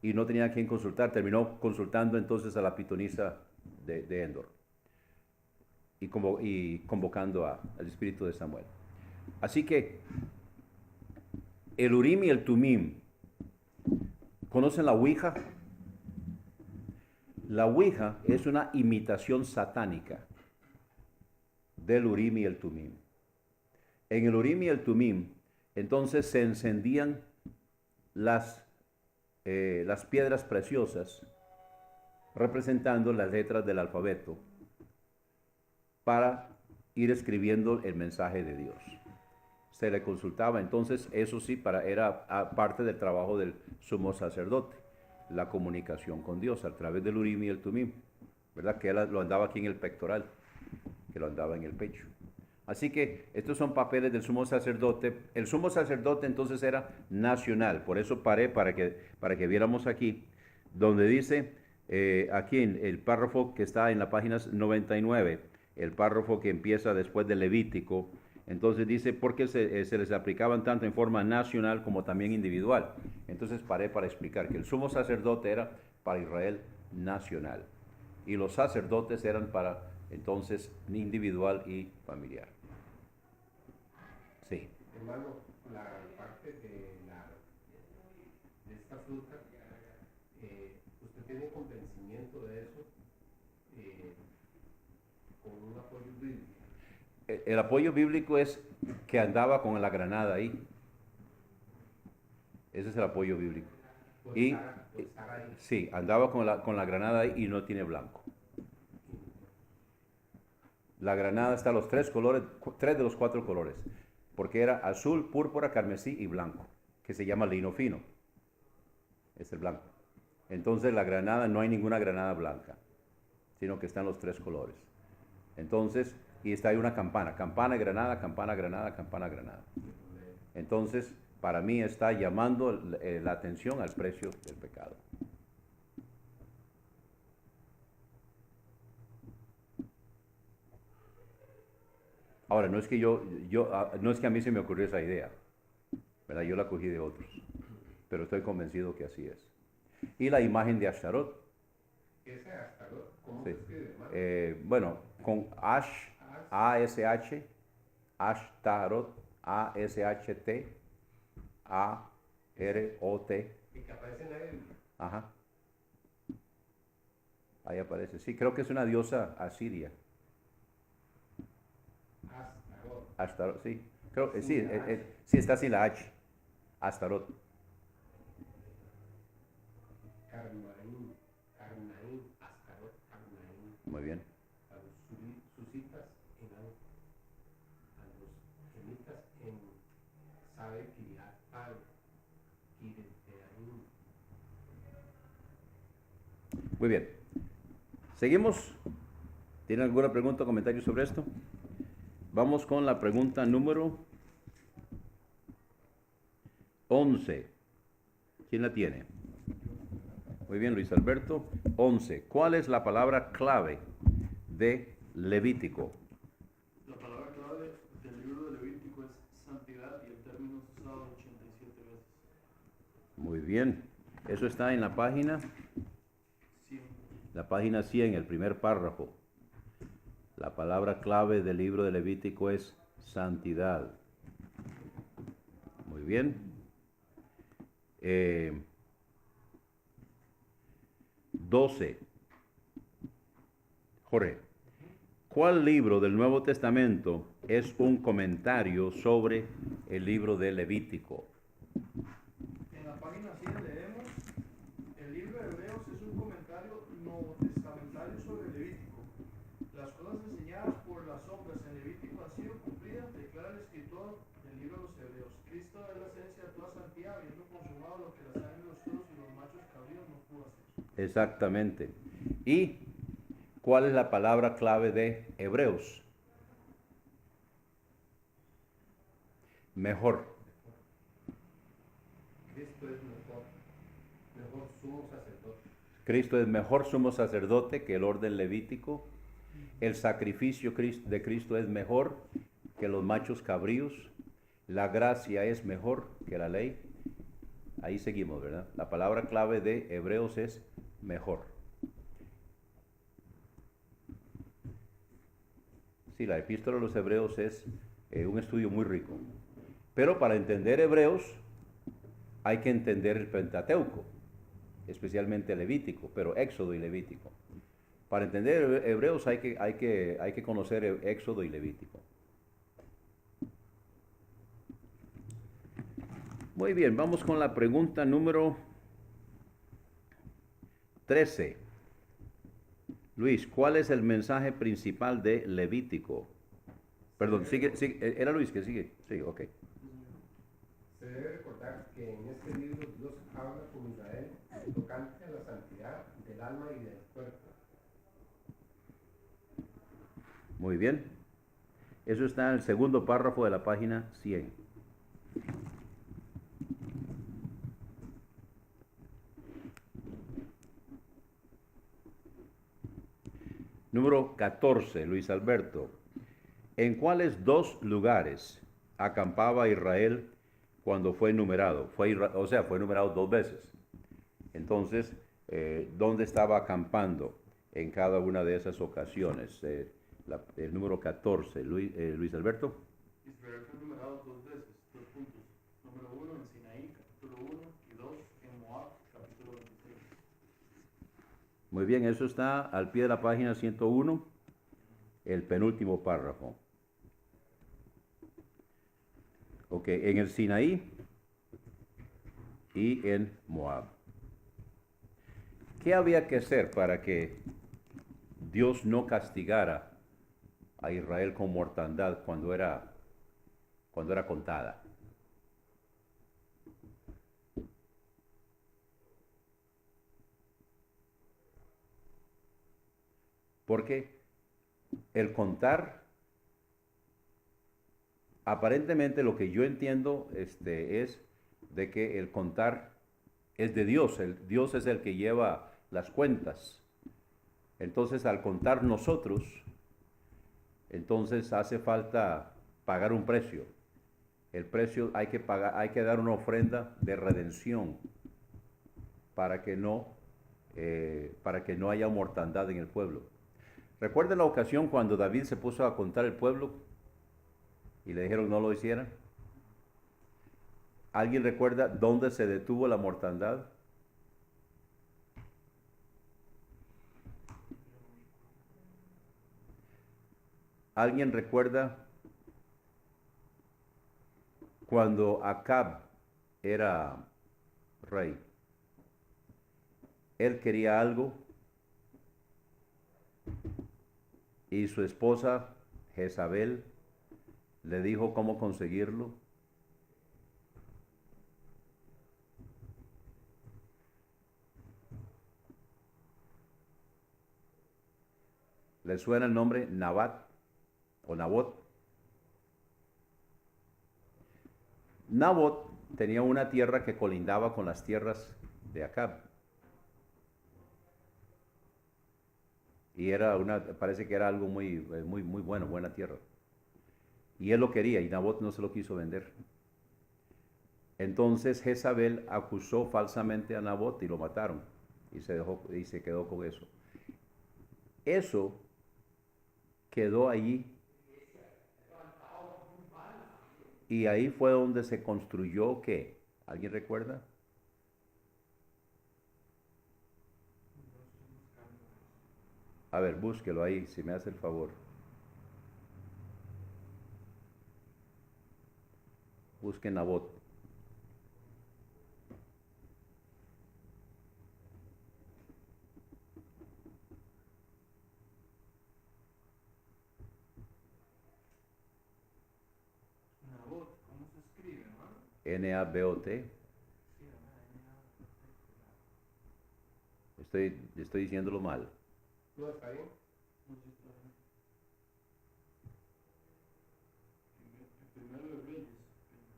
Y no tenía a quién consultar. Terminó consultando entonces a la pitonisa de Endor y convocando al espíritu de Samuel. Así que el Urim y el Tumim, ¿conocen la Ouija? La Ouija es una imitación satánica del Urim y el Tumim. En el Urim y el Tumim, entonces se encendían las piedras preciosas representando las letras del alfabeto para ir escribiendo el mensaje de Dios. Se le consultaba, entonces eso sí era parte del trabajo del sumo sacerdote, la comunicación con Dios a través del Urim y el Tumim, ¿verdad? Que él lo andaba aquí en el pectoral, que lo andaba en el pecho. Así que estos son papeles del sumo sacerdote. El sumo sacerdote entonces era nacional, por eso paré para que viéramos aquí, donde dice, aquí en el párrafo que está en la página 99, el párrafo que empieza después del Levítico, entonces dice, porque se les aplicaban tanto en forma nacional como también individual. Entonces paré para explicar que el sumo sacerdote era para Israel nacional y los sacerdotes eran para entonces individual y familiar. Sí. Hermano, la parte de esta fruta, ¿usted tiene convencimiento de eso con un apoyo bíblico? El apoyo bíblico es que andaba con la granada ahí. Ese es el apoyo bíblico. Y sí, andaba con la granada ahí y no tiene blanco. La granada está los tres colores, 3 de los 4 colores, porque era azul, púrpura, carmesí y blanco, que se llama lino fino. Es el blanco. Entonces la granada, no hay ninguna granada blanca, sino que están los 3 colores. Entonces, y está ahí una campana, campana, granada, campana, granada, campana, granada. Entonces, para mí está llamando la atención al precio del pecado. Ahora, no es que no es que a mí se me ocurrió esa idea, ¿verdad? Yo la cogí de otros, pero estoy convencido que así es. Y la imagen de Ashtarot. ¿Qué es Ashtarot? ¿Cómo Sí. se escribe, hermano? Bueno, con Ash, A-S-H, Ashtarot, A-S-H-T, A-R-O-T. Y que aparece en la Biblia. Ajá. Ahí aparece. Sí, creo que es una diosa asiria. Ashtarot. Ashtarot, sí. Creo que sí, Sin la H. sí está sin la H. Ashtarot. Carnaín, Ashtarot, Carnaín. Muy bien. A los susitas en An, a los gemitas en Sabe Kiriat Al, Kireteaín. Muy bien. Seguimos. ¿Tienen alguna pregunta o comentario sobre esto? Vamos con la pregunta número 11. ¿Quién la tiene? Muy bien, Luis Alberto. 11. ¿Cuál es la palabra clave de Levítico? La palabra clave del libro de Levítico es santidad y el término es usado 87 veces. Muy bien. Eso está en la página 100, el primer párrafo. La palabra clave del libro de Levítico es santidad. Muy bien. 12. Jorge, ¿cuál libro del Nuevo Testamento es un comentario sobre el libro de Levítico. En la página 100 leemos, el libro de Hebreos es un comentario no testamentario sobre Levítico. Las cosas enseñadas por las obras en Levítico han sido cumplidas, declara el escritor del libro de los Hebreos. Cristo es la esencia de toda santidad, habiendo consumado lo que la sangre de los toros y los machos cabríos no pudo hacer. Exactamente. ¿Y cuál es la palabra clave de Hebreos? Mejor. Cristo es mejor sumo sacerdote. Cristo es mejor sumo sacerdote que el orden levítico. El sacrificio de Cristo es mejor que los machos cabríos. La gracia es mejor que la ley. Ahí seguimos, ¿verdad? La palabra clave de Hebreos es mejor. Sí, la epístola de los Hebreos es un estudio muy rico. Pero para entender Hebreos hay que entender el Pentateuco, especialmente Levítico, pero Éxodo y Levítico. Para entender Hebreos hay que conocer Éxodo y Levítico. Muy bien, vamos con la pregunta número 13. Luis, ¿cuál es el mensaje principal de Levítico? Perdón, sigue, era Luis que sigue. Sí, ok. Se debe recordar que en este libro Dios habla con Israel tocante a la santidad del alma y del cuerpo. Muy bien. Eso está en el segundo párrafo de la página 100. Número 14, Luis Alberto. ¿En cuáles dos lugares acampaba Israel cuando fue numerado? Fue numerado 2 veces. Entonces, ¿dónde estaba acampando en cada una de esas ocasiones? El número 14, Luis Alberto. Israel fue numerado 2 veces, 2 puntos. Número 1 en Sinaí, capítulo 1, y 2 en Moab, capítulo 26. Muy bien, eso está al pie de la página 101, el penúltimo párrafo. Ok, en el Sinaí y en Moab. ¿Qué había que hacer para que Dios no castigara a Israel con mortandad cuando era contada? Porque el contar, aparentemente lo que yo entiendo es de que el contar es de Dios. Dios es el que lleva las cuentas. Entonces, al contar nosotros, entonces hace falta pagar un precio. El precio hay que pagar, hay que dar una ofrenda de redención para que no haya mortandad en el pueblo. ¿Recuerda la ocasión cuando David se puso a contar el pueblo y le dijeron no lo hiciera? ¿Alguien recuerda dónde se detuvo la mortandad? ¿Alguien recuerda cuando Acab era rey? Él quería algo y su esposa Jezabel le dijo cómo conseguirlo. ¿Le suena el nombre Nabat o Nabot? Nabot tenía una tierra que colindaba con las tierras de Acab. Y parece que era algo muy bueno, buena tierra. Y él lo quería y Nabot no se lo quiso vender. Entonces Jezabel acusó falsamente a Nabot y lo mataron. Y se quedó con eso. Eso quedó allí. Y ahí fue donde se construyó, ¿qué? ¿Alguien recuerda? A ver, búsquelo ahí, si me hace el favor. Busque Nabot. Nabot, ¿cómo se escribe, hermano? Nabot. Sí, Estoy diciéndolo mal. ¿No está bien? no sé, está bien. El primero de Reyes,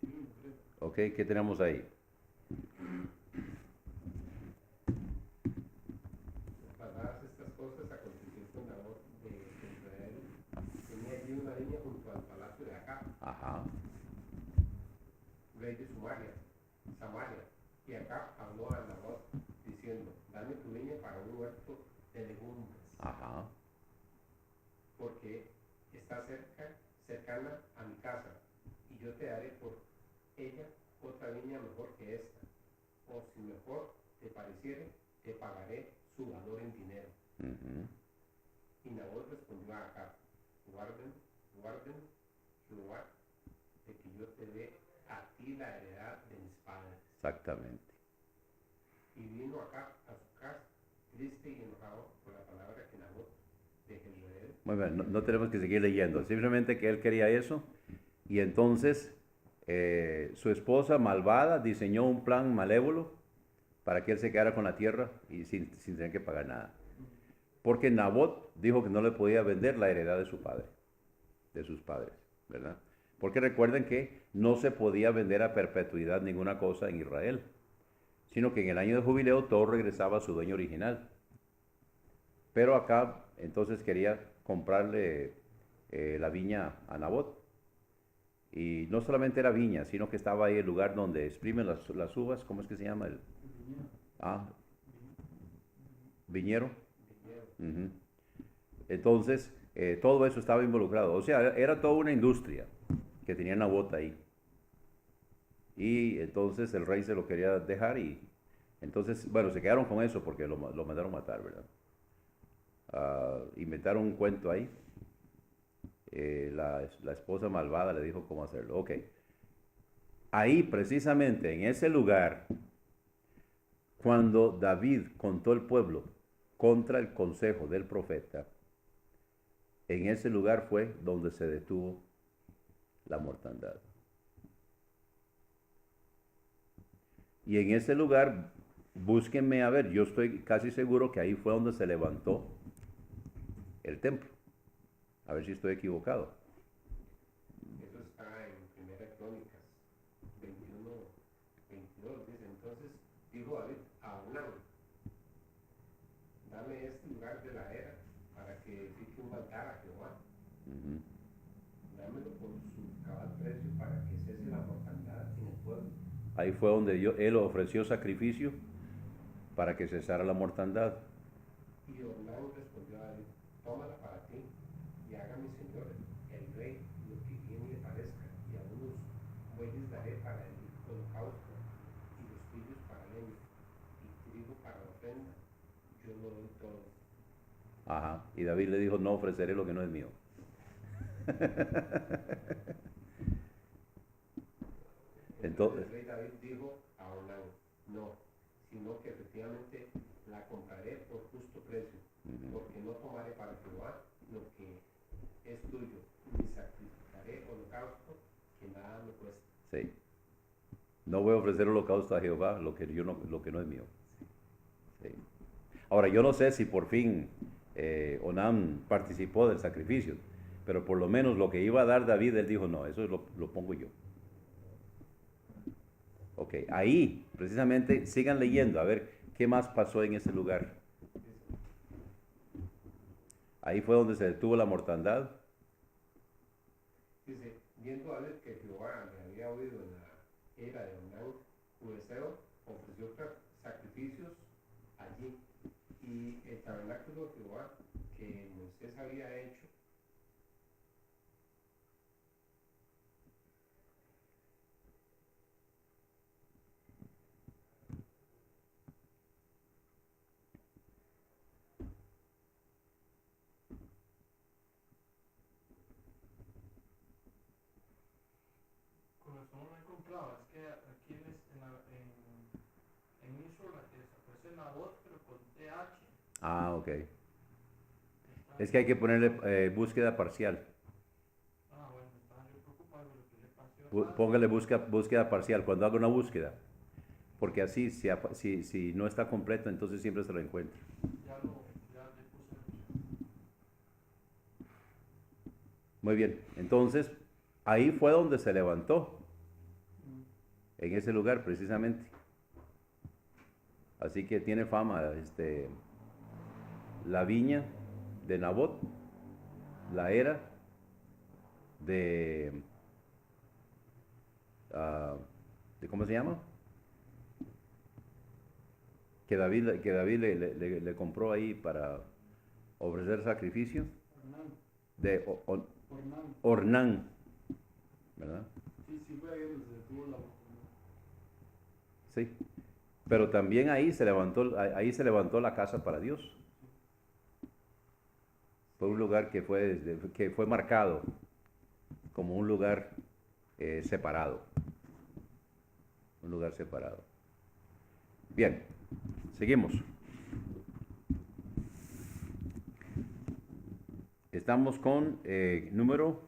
21, creo. Ok, ¿qué tenemos ahí? Pasadas estas cosas aconteció con Nabot de Israel. Tenía allí una viña junto al palacio de Acab, Ajá. rey de Samaria. Y Acab habló a Nabot diciendo, dame tu viña para un huerto de legumbres, Ajá. porque está cercana a mi casa, y yo te daré por ella otra viña mejor que esta, o si mejor te pareciere, te pagaré su valor en dinero. Ujú. Y Nabot respondió a Acab, guarden Jehová, de que yo te dé a ti la heredad de mis padres. Exactamente. Y vino Acab a su casa, triste y enojado por la palabra que Nabot de Jezreel. Muy bien, no tenemos que seguir leyendo. Simplemente que él quería eso. Y entonces su esposa malvada diseñó un plan malévolo para que él se quedara con la tierra y sin tener que pagar nada. Porque Nabot dijo que no le podía vender la heredad de su padre, de sus padres, ¿verdad? Porque recuerden que no se podía vender a perpetuidad ninguna cosa en Israel, sino que en el año de jubileo todo regresaba a su dueño original. Pero acá entonces quería comprarle la viña a Nabot. Y no solamente era viña, sino que estaba ahí el lugar donde exprimen las uvas. ¿Cómo es que se llama? Viñero. Ujú. Entonces, todo eso estaba involucrado. O sea, era toda una industria que tenía Nabot ahí. Y entonces el rey se lo quería dejar y entonces, bueno, se quedaron con eso porque lo mandaron matar, ¿verdad? Inventaron un cuento ahí. La esposa malvada le dijo cómo hacerlo. Ok. Ahí, precisamente, en ese lugar, cuando David contó el pueblo contra el consejo del profeta, en ese lugar fue donde se detuvo la mortandad. Y en ese lugar, búsquenme a ver, yo estoy casi seguro que ahí fue donde se levantó el templo. A ver si estoy equivocado. Eso está en Primera Crónicas 21, 22. Dice, entonces dijo David a Ornán, dame este lugar de la era para que edifique un altar a Jehová. Ujú. Dámelo por su cabal precio para que cese la mortandad en el pueblo. Ahí fue donde él ofreció sacrificio para que cesara la mortandad. Y Ornán respondió a David, tómala para ti y haga mi señor el rey lo que bien le parezca, y a unos bueyes daré para el holocausto y los pillos para leña y trigo para la ofrenda. Yo lo doy todo. Ajá. Y David le dijo, no ofreceré lo que no es mío. Entonces el rey David dijo a Ornán, no, sino que efectivamente la compraré por justo precio, porque no tomaré para Jehová lo que es tuyo, ni sacrificaré holocausto que nada me cuesta. Sí. No voy a ofrecer holocausto a Jehová lo que no es mío. Sí. Ahora, yo no sé si por fin Onam participó del sacrificio, pero por lo menos lo que iba a dar David, él dijo, no, eso lo pongo yo. Ok, ahí, precisamente, sigan leyendo, a ver qué más pasó en ese lugar. Ahí fue donde se detuvo la mortandad. Dice, viendo David que Jehová le había oído en la era de Onán, Hueseo, ofreció sacrificios allí, y el tabernáculo de Jehová que Moisés había hecho Con razón no he comprado. Ah, ok. Es que hay que ponerle búsqueda parcial. Ah, bueno, estaba yo preocupado de lo que le pasó a Póngale búsqueda parcial cuando haga una búsqueda. Porque así, si no está completo, entonces siempre se lo encuentra. ya le puse opción. Muy bien. Entonces, ahí fue donde se levantó. En ese lugar, precisamente. Así que tiene fama, la viña de Nabot, la era de, de ¿cómo se llama? Que David le compró ahí para ofrecer sacrificio, Hernán, de Hernán. Ornán, ¿verdad? Sí, fue ahí donde se detuvo la boca. Sí. Pero también ahí se levantó la casa para Dios. Fue un lugar que fue marcado como un lugar separado. Un lugar separado. Bien, seguimos. Estamos con número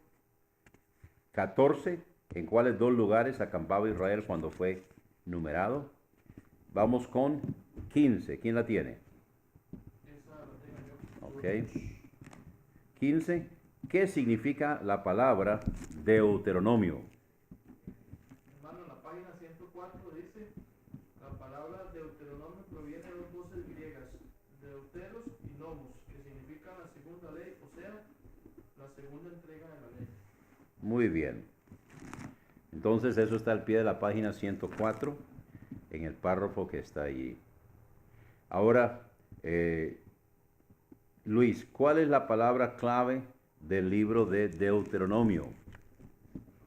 14, en cuáles dos lugares acampaba Israel cuando fue numerado. Vamos con 15. ¿Quién la tiene? Esa la tengo yo. Ok. 15. ¿Qué significa la palabra Deuteronomio? Hermano, en la página 104 dice, la palabra Deuteronomio proviene de dos voces griegas, Deuteros y Nomos, que significan la segunda ley, o sea, la segunda entrega de la ley. Muy bien. Entonces eso está al pie de la página 104, en el párrafo que está allí. Ahora, Luis, ¿cuál es la palabra clave del libro de Deuteronomio?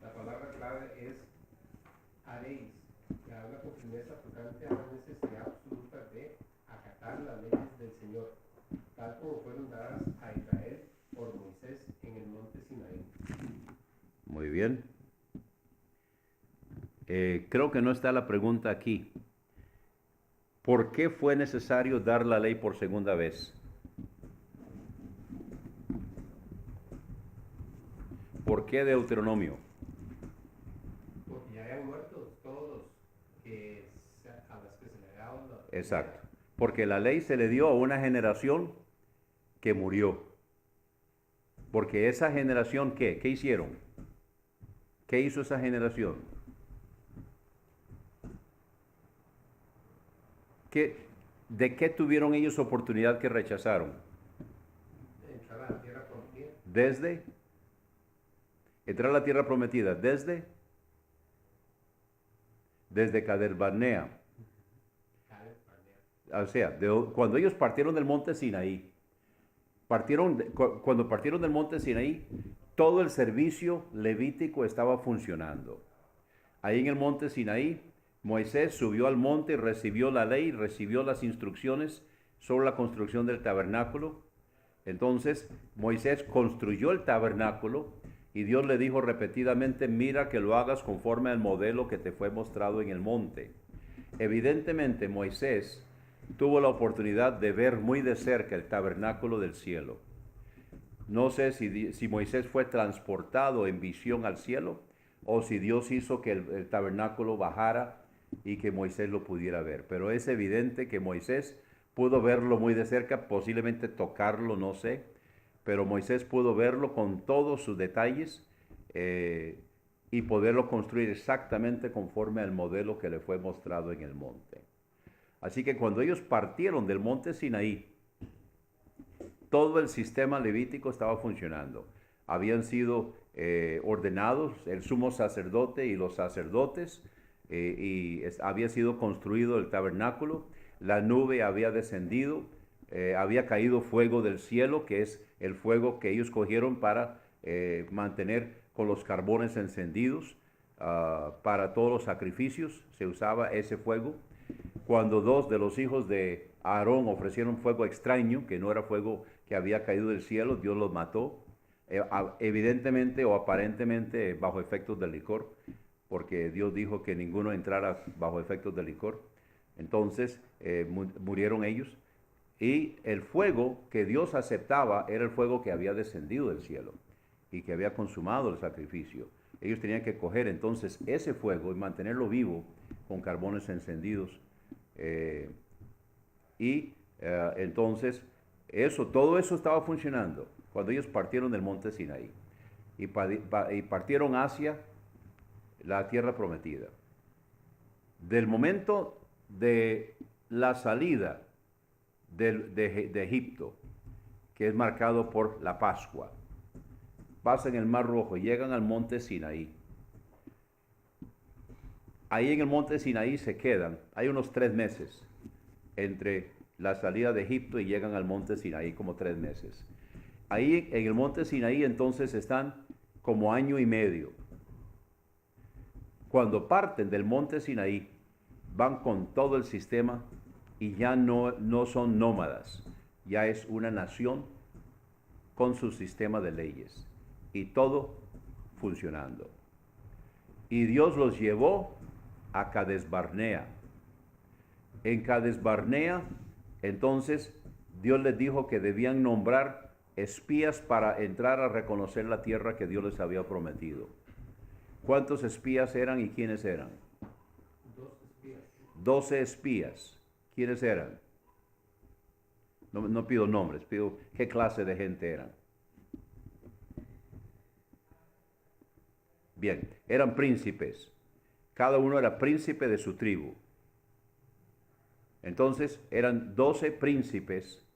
La palabra clave es haréis, que habla con firmeza tocante a la necesidad absoluta de acatar las leyes del Señor, tal como fueron dadas a Israel por Moisés en el monte Sinaí. Muy bien. Creo que no está la pregunta aquí. ¿Por qué fue necesario dar la ley por segunda vez? ¿Por qué Deuteronomio? Porque ya habían muerto todos a los que se le había dado la... Exacto. Porque la ley se le dio a una generación que murió. Porque esa generación, ¿qué? ¿Qué hicieron? ¿Qué hizo esa generación? ¿De qué tuvieron ellos oportunidad que rechazaron? Entrar a la tierra prometida. Desde entrar a la tierra prometida, desde Cades Barnea. O sea, cuando ellos partieron del monte Sinaí, cuando partieron del monte Sinaí, todo el servicio levítico estaba funcionando. Ahí en el monte Sinaí, Moisés subió al monte y recibió la ley, recibió las instrucciones sobre la construcción del tabernáculo. Entonces Moisés construyó el tabernáculo y Dios le dijo repetidamente, mira que lo hagas conforme al modelo que te fue mostrado en el monte. Evidentemente Moisés tuvo la oportunidad de ver muy de cerca el tabernáculo del cielo. No sé si Moisés fue transportado en visión al cielo o si Dios hizo que el tabernáculo bajara y que Moisés lo pudiera ver. Pero es evidente que Moisés pudo verlo muy de cerca, posiblemente tocarlo, no sé, pero Moisés pudo verlo con todos sus detalles y poderlo construir exactamente conforme al modelo que le fue mostrado en el monte. Así que cuando ellos partieron del monte Sinaí, todo el sistema levítico estaba funcionando. Habían sido ordenados el sumo sacerdote y los sacerdotes, había sido construido el tabernáculo, la nube había descendido, había caído fuego del cielo, que es el fuego que ellos cogieron para mantener con los carbones encendidos para todos los sacrificios, se usaba ese fuego. Cuando dos de los hijos de Aarón ofrecieron fuego extraño, que no era fuego que había caído del cielo, Dios los mató, evidentemente o aparentemente bajo efectos del licor, porque Dios dijo que ninguno entrara bajo efectos del licor. Entonces murieron ellos. Y el fuego que Dios aceptaba era el fuego que había descendido del cielo y que había consumado el sacrificio. Ellos tenían que coger entonces ese fuego y mantenerlo vivo con carbones encendidos. Entonces, todo eso estaba funcionando cuando ellos partieron del monte Sinaí y partieron hacia la tierra prometida. Del momento de la salida de Egipto, que es marcado por la Pascua, pasan el Mar Rojo y llegan al monte Sinaí. Ahí en el monte Sinaí se quedan, hay unos 3 meses entre la salida de Egipto y llegan al monte Sinaí, como 3 meses. Ahí en el monte Sinaí entonces están como año y medio. Cuando parten del monte Sinaí, van con todo el sistema y ya no son nómadas, ya es una nación con su sistema de leyes y todo funcionando. Y Dios los llevó a Cades Barnea. En Cades Barnea, entonces, Dios les dijo que debían nombrar espías para entrar a reconocer la tierra que Dios les había prometido. ¿Cuántos espías eran y quiénes eran? 12 espías. ¿Quiénes eran? No pido nombres, pido qué clase de gente eran. Bien, eran príncipes. Cada uno era príncipe de su tribu. Entonces eran 12 príncipes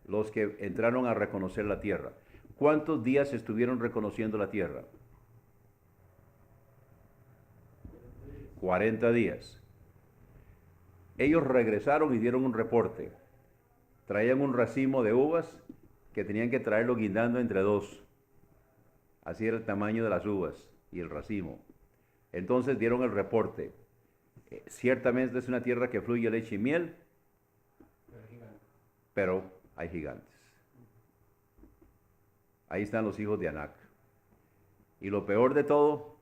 los que entraron a reconocer la tierra. ¿Cuántos días estuvieron reconociendo la tierra? 40 días. Ellos regresaron y dieron un reporte. Traían un racimo de uvas que tenían que traerlo guindando entre 2. Así era el tamaño de las uvas y el racimo. Entonces dieron el reporte. Ciertamente es una tierra que fluye leche y miel, pero hay gigantes. Ahí están los hijos de Anac. Y lo peor de todo,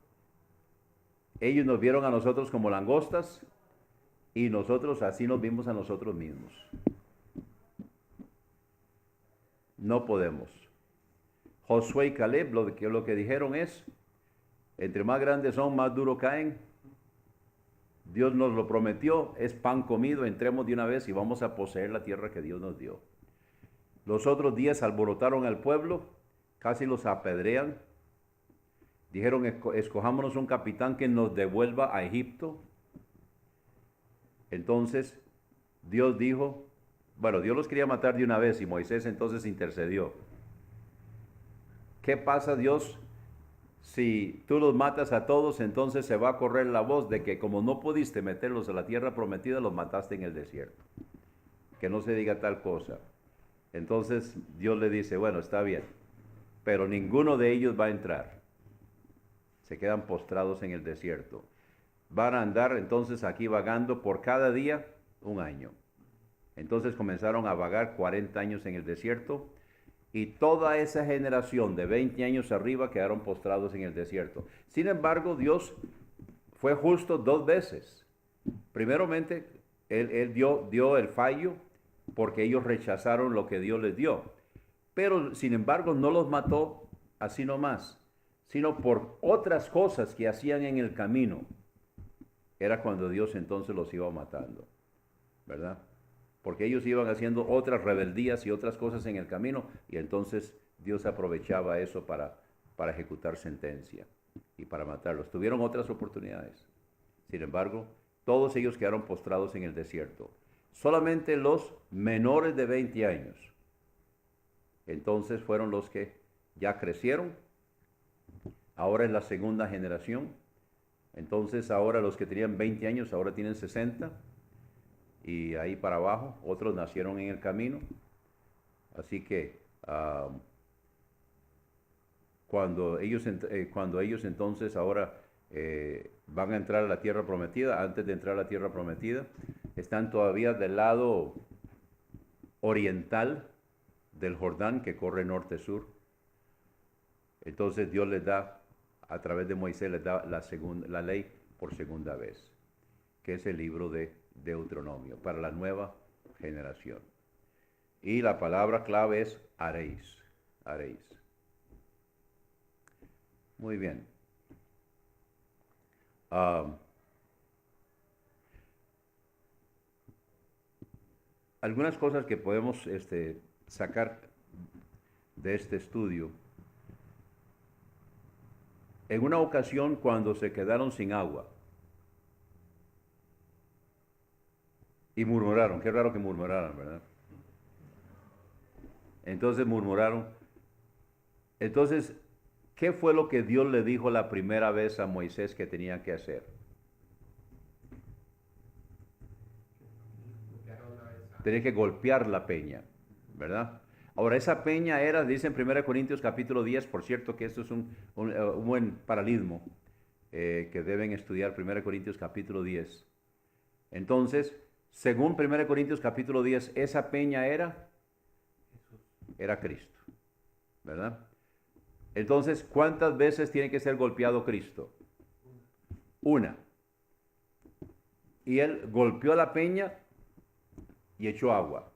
ellos nos vieron a nosotros como langostas y nosotros así nos vimos a nosotros mismos. No podemos. Josué y Caleb lo que dijeron es, entre más grandes son, más duro caen. Dios nos lo prometió, es pan comido, entremos de una vez y vamos a poseer la tierra que Dios nos dio. Los otros 10 alborotaron al pueblo, casi los apedrean. Dijeron, escojámonos un capitán que nos devuelva a Egipto. Entonces Dios dijo, Dios los quería matar de una vez y Moisés entonces intercedió. ¿Qué pasa, Dios? Si tú los matas a todos, entonces se va a correr la voz de que como no pudiste meterlos a la tierra prometida, los mataste en el desierto. Que no se diga tal cosa. Entonces Dios le dice, bueno, está bien, pero ninguno de ellos va a entrar. Se quedan postrados en el desierto. Van a andar entonces aquí vagando por cada día 1 año. Entonces comenzaron a vagar 40 años en el desierto. Y toda esa generación de 20 años arriba quedaron postrados en el desierto. Sin embargo, Dios fue justo 2 veces. Primeramente, Él dio el fallo porque ellos rechazaron lo que Dios les dio. Pero, sin embargo, no los mató así nomás, sino por otras cosas que hacían en el camino. Era cuando Dios entonces los iba matando, ¿verdad? Porque ellos iban haciendo otras rebeldías y otras cosas en el camino, y entonces Dios aprovechaba eso para ejecutar sentencia y para matarlos. Tuvieron otras oportunidades. Sin embargo, todos ellos quedaron postrados en el desierto. Solamente los menores de 20 años. Entonces fueron los que ya crecieron. Ahora es la segunda generación. Entonces ahora los que tenían 20 años ahora tienen 60. Y ahí para abajo, otros nacieron en el camino. Así que cuando ellos entonces ahora van a entrar a la tierra prometida, antes de entrar a la tierra prometida, están todavía del lado oriental del Jordán que corre norte-sur. Entonces Dios les da, a través de Moisés, les da la ley por segunda vez, que es el libro de Deuteronomio, para la nueva generación. Y la palabra clave es haréis. Haréis. Muy bien. Algunas cosas que podemos sacar de este estudio. En una ocasión, cuando se quedaron sin agua y murmuraron, qué raro que murmuraran, ¿verdad? Entonces murmuraron. Entonces, ¿qué fue lo que Dios le dijo la primera vez a Moisés que tenía que hacer? Tenía que golpear la peña, ¿verdad? Ahora, esa peña era, dice en 1 Corintios capítulo 10, por cierto que esto es un buen paralelismo que deben estudiar 1 Corintios capítulo 10. Entonces, según 1 Corintios capítulo 10, esa peña era Cristo, ¿verdad? Entonces, ¿cuántas veces tiene que ser golpeado Cristo? Una. Y él golpeó la peña y echó agua.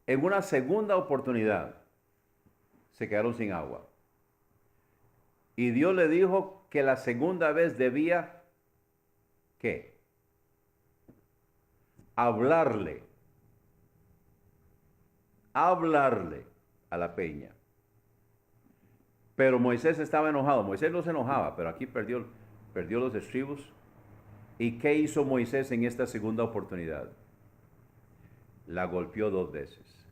En una segunda oportunidad, se quedaron sin agua. Y Dios le dijo que la segunda vez debía, ¿qué? Hablarle a la peña. Pero Moisés estaba enojado. Moisés no se enojaba, pero aquí perdió los estribos. ¿Y qué hizo Moisés en esta segunda oportunidad? La golpeó 2 veces.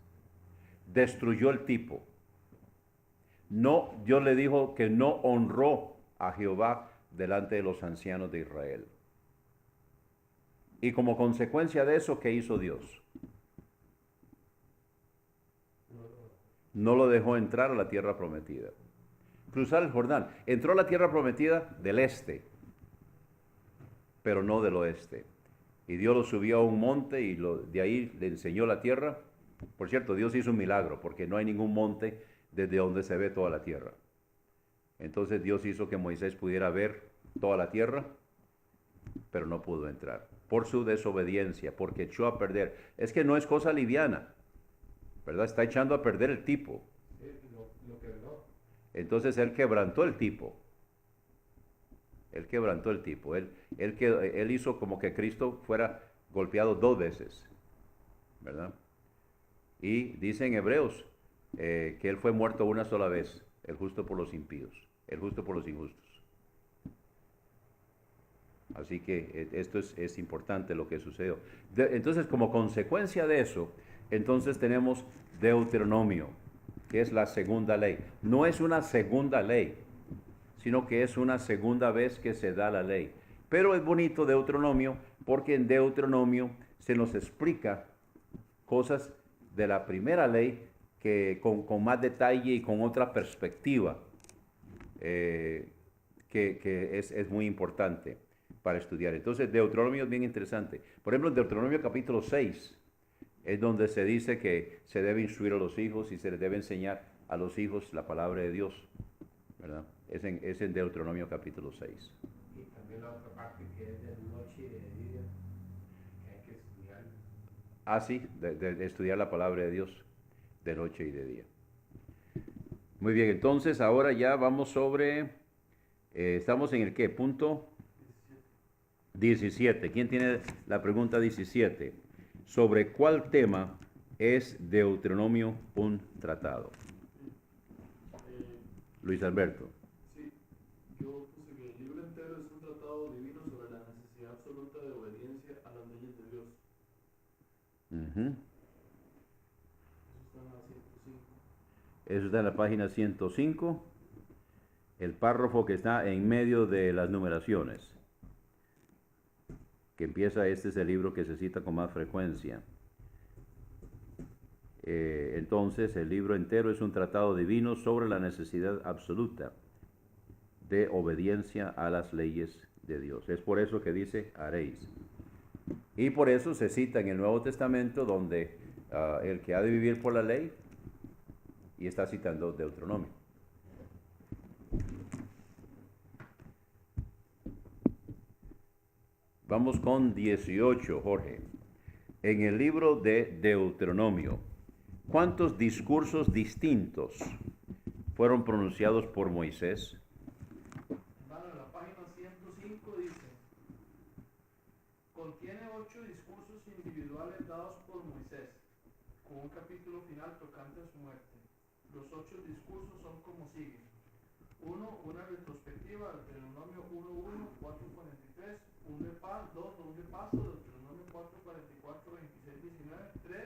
Destruyó el tipo. No, Dios le dijo que no honró a Jehová delante de los ancianos de Israel. Y como consecuencia de eso, ¿qué hizo Dios? No lo dejó entrar a la tierra prometida. Cruzar el Jordán. Entró a la tierra prometida del este, pero no del oeste. Y Dios lo subió a un monte y de ahí le enseñó la tierra. Por cierto, Dios hizo un milagro porque no hay ningún monte desde donde se ve toda la tierra. Entonces Dios hizo que Moisés pudiera ver toda la tierra, pero no pudo entrar por su desobediencia, porque echó a perder. Es que no es cosa liviana, ¿verdad? Está echando a perder el tipo. Lo quebró. Entonces él quebrantó el tipo. Él quebrantó el tipo. Él hizo como que Cristo fuera golpeado 2 veces, ¿verdad? Y dice en Hebreos que él fue muerto una sola vez, el justo por los impíos, el justo por los injustos. Así que esto es importante lo que sucedió. Entonces, como consecuencia de eso, entonces tenemos Deuteronomio, que es la segunda ley. No es una segunda ley, sino que es una segunda vez que se da la ley. Pero es bonito Deuteronomio porque en Deuteronomio se nos explica cosas de la primera ley que con más detalle y con otra perspectiva que es muy importante para estudiar. Entonces Deuteronomio es bien interesante. Por ejemplo, en Deuteronomio capítulo 6 es donde se dice que se debe instruir a los hijos y se les debe enseñar a los hijos la palabra de Dios, ¿verdad? Es en Deuteronomio capítulo 6. Y también la otra parte que es de noche y de día, que hay que estudiar. Ah, sí, de estudiar la palabra de Dios de noche y de día. Muy bien, entonces ahora ya vamos sobre, estamos en el ¿qué? Punto 17. ¿Quién tiene la pregunta 17? ¿Sobre cuál tema es Deuteronomio un tratado? Luis Alberto. Sí, yo puse que el libro entero es un tratado divino sobre la necesidad absoluta de obediencia a las leyes de Dios. Uh-huh. Eso está en la 105. Eso está en la página 105, el párrafo que está en medio de las numeraciones, que empieza, este es el libro que se cita con más frecuencia. Entonces, el libro entero es un tratado divino sobre la necesidad absoluta de obediencia a las leyes de Dios. Es por eso que dice haréis. Y por eso se cita en el Nuevo Testamento donde el que ha de vivir por la ley, y está citando Deuteronomio. Vamos con 18, Jorge. En el libro de Deuteronomio, ¿cuántos discursos distintos fueron pronunciados por Moisés? Hermano, en la página 105 dice, contiene 8 discursos individuales dados por Moisés, con un capítulo final tocante a su muerte. Los 8 discursos son como siguen. 1. Una retrospectiva, Deuteronomio 1:1, 4:43, un repaso, Deuteronomio 4:44, 26, 19, 3.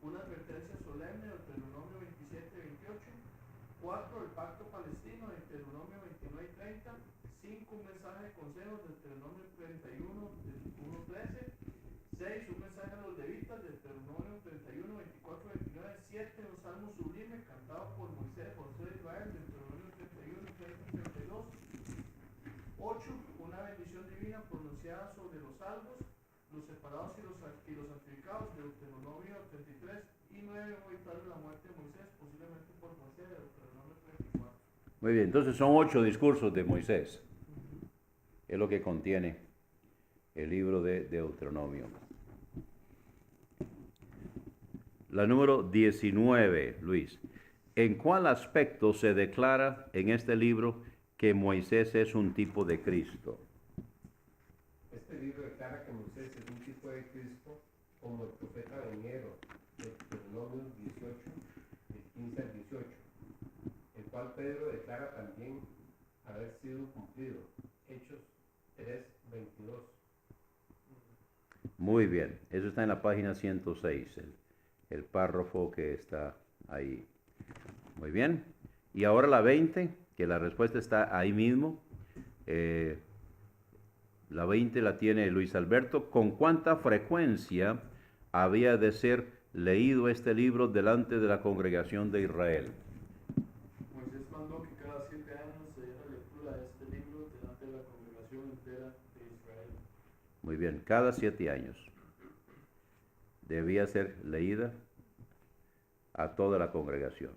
Una advertencia solemne, Deuteronomio 27:28, 4. El pacto palestino, Deuteronomio 29 y 30, 5. Un mensaje de consejos, Deuteronomio 31, 1:13, 6. Un mensaje a los levitas, Deuteronomio 31, 24, 29, 7. Un salmo sublime cantado por Moisés, Josué de Israel, Deuteronomio 31, 30, 32, 8. Una bendición divina pronunciada sobre los salvos, los separados y los santificados, Deuteronomio 33, y 9. Un ritual de la muerte de Moisés, posiblemente por Moisés, Deuteronomio 34. Muy bien, entonces son 8 discursos de Moisés. Es lo que contiene el libro de Deuteronomio. La número 19, Luis. ¿En cuál aspecto se declara en este libro que Moisés es un tipo de Cristo? Este libro declara que Moisés es un tipo de Cristo como el profeta venidero, de Deuteronomio 18, del 15 al 18, el cual Pedro declara también haber sido cumplido. Hechos 3, 22. Muy bien, eso está en la página 106, el párrafo que está ahí. Muy bien, y ahora la 20, que la respuesta está ahí mismo. La 20 la tiene Luis Alberto. ¿Con cuánta frecuencia había de ser leído este libro delante de la congregación de Israel? Moisés mandó que cada 7 años se diera lectura de este libro delante de la congregación entera de Israel. Muy bien, cada 7 años debía ser leída a toda la congregación.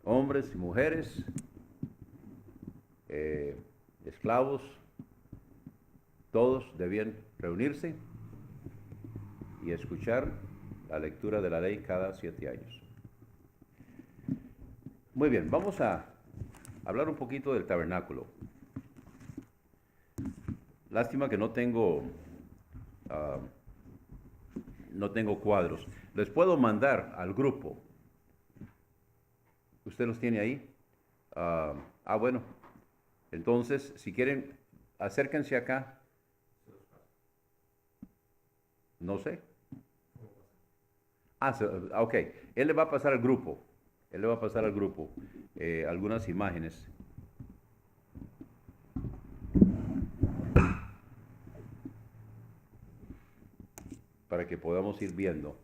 Hombres y mujeres, esclavos, todos debían reunirse y escuchar la lectura de la ley cada 7 años. Muy bien, vamos a hablar un poquito del tabernáculo. Lástima que no tengo cuadros. Les puedo mandar al grupo. ¿Usted los tiene ahí? Bueno. Entonces, si quieren, acérquense acá. No sé. Ok. Él le va a pasar al grupo. Algunas imágenes. Para que podamos ir viendo.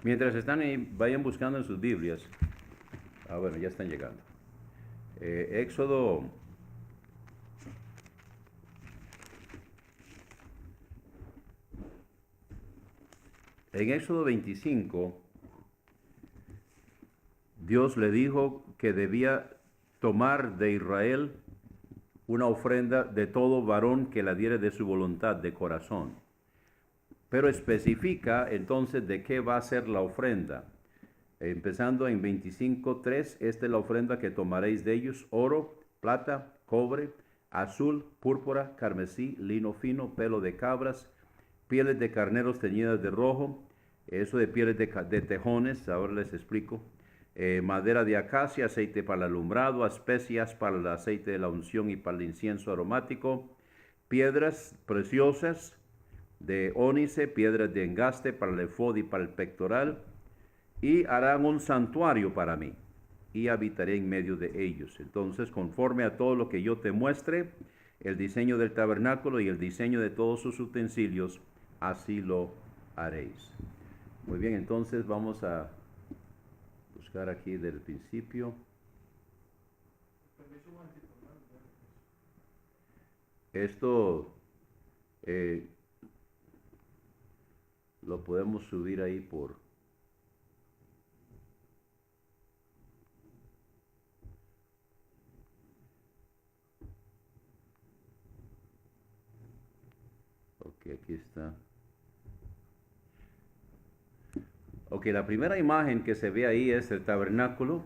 Mientras están ahí, vayan buscando en sus Biblias. Bueno, ya están llegando. Éxodo. En Éxodo 25, Dios le dijo que debía tomar de Israel una ofrenda de todo varón que la diere de su voluntad, de corazón. Pero especifica entonces de qué va a ser la ofrenda. Empezando en 25:3, esta es la ofrenda que tomaréis de ellos: oro, plata, cobre, azul, púrpura, carmesí, lino fino, pelo de cabras, pieles de carneros teñidas de rojo, eso de pieles de tejones, ahora les explico, madera de acacia, aceite para el alumbrado, especias para el aceite de la unción y para el incienso aromático, piedras preciosas de ónice, piedras de engaste para el efod y para el pectoral, y harán un santuario para mí. y habitaré en medio de ellos. Entonces, conforme a todo lo que yo te muestre, el diseño del tabernáculo y el diseño de todos sus utensilios, así lo haréis. Muy bien, entonces vamos a buscar aquí del principio. Esto lo podemos subir ahí por... Ok, aquí está. Ok, la primera imagen que se ve ahí es el tabernáculo,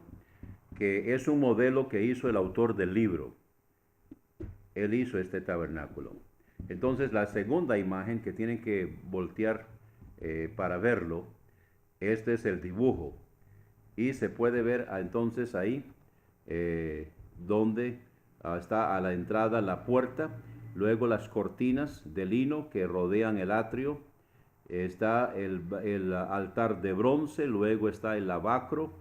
que es un modelo que hizo el autor del libro. Él hizo este tabernáculo. Entonces la segunda imagen que tienen que voltear para verlo, este es el dibujo. Y se puede ver entonces ahí donde está a la entrada la puerta, luego las cortinas de lino que rodean el atrio, está el altar de bronce, luego está el lavacro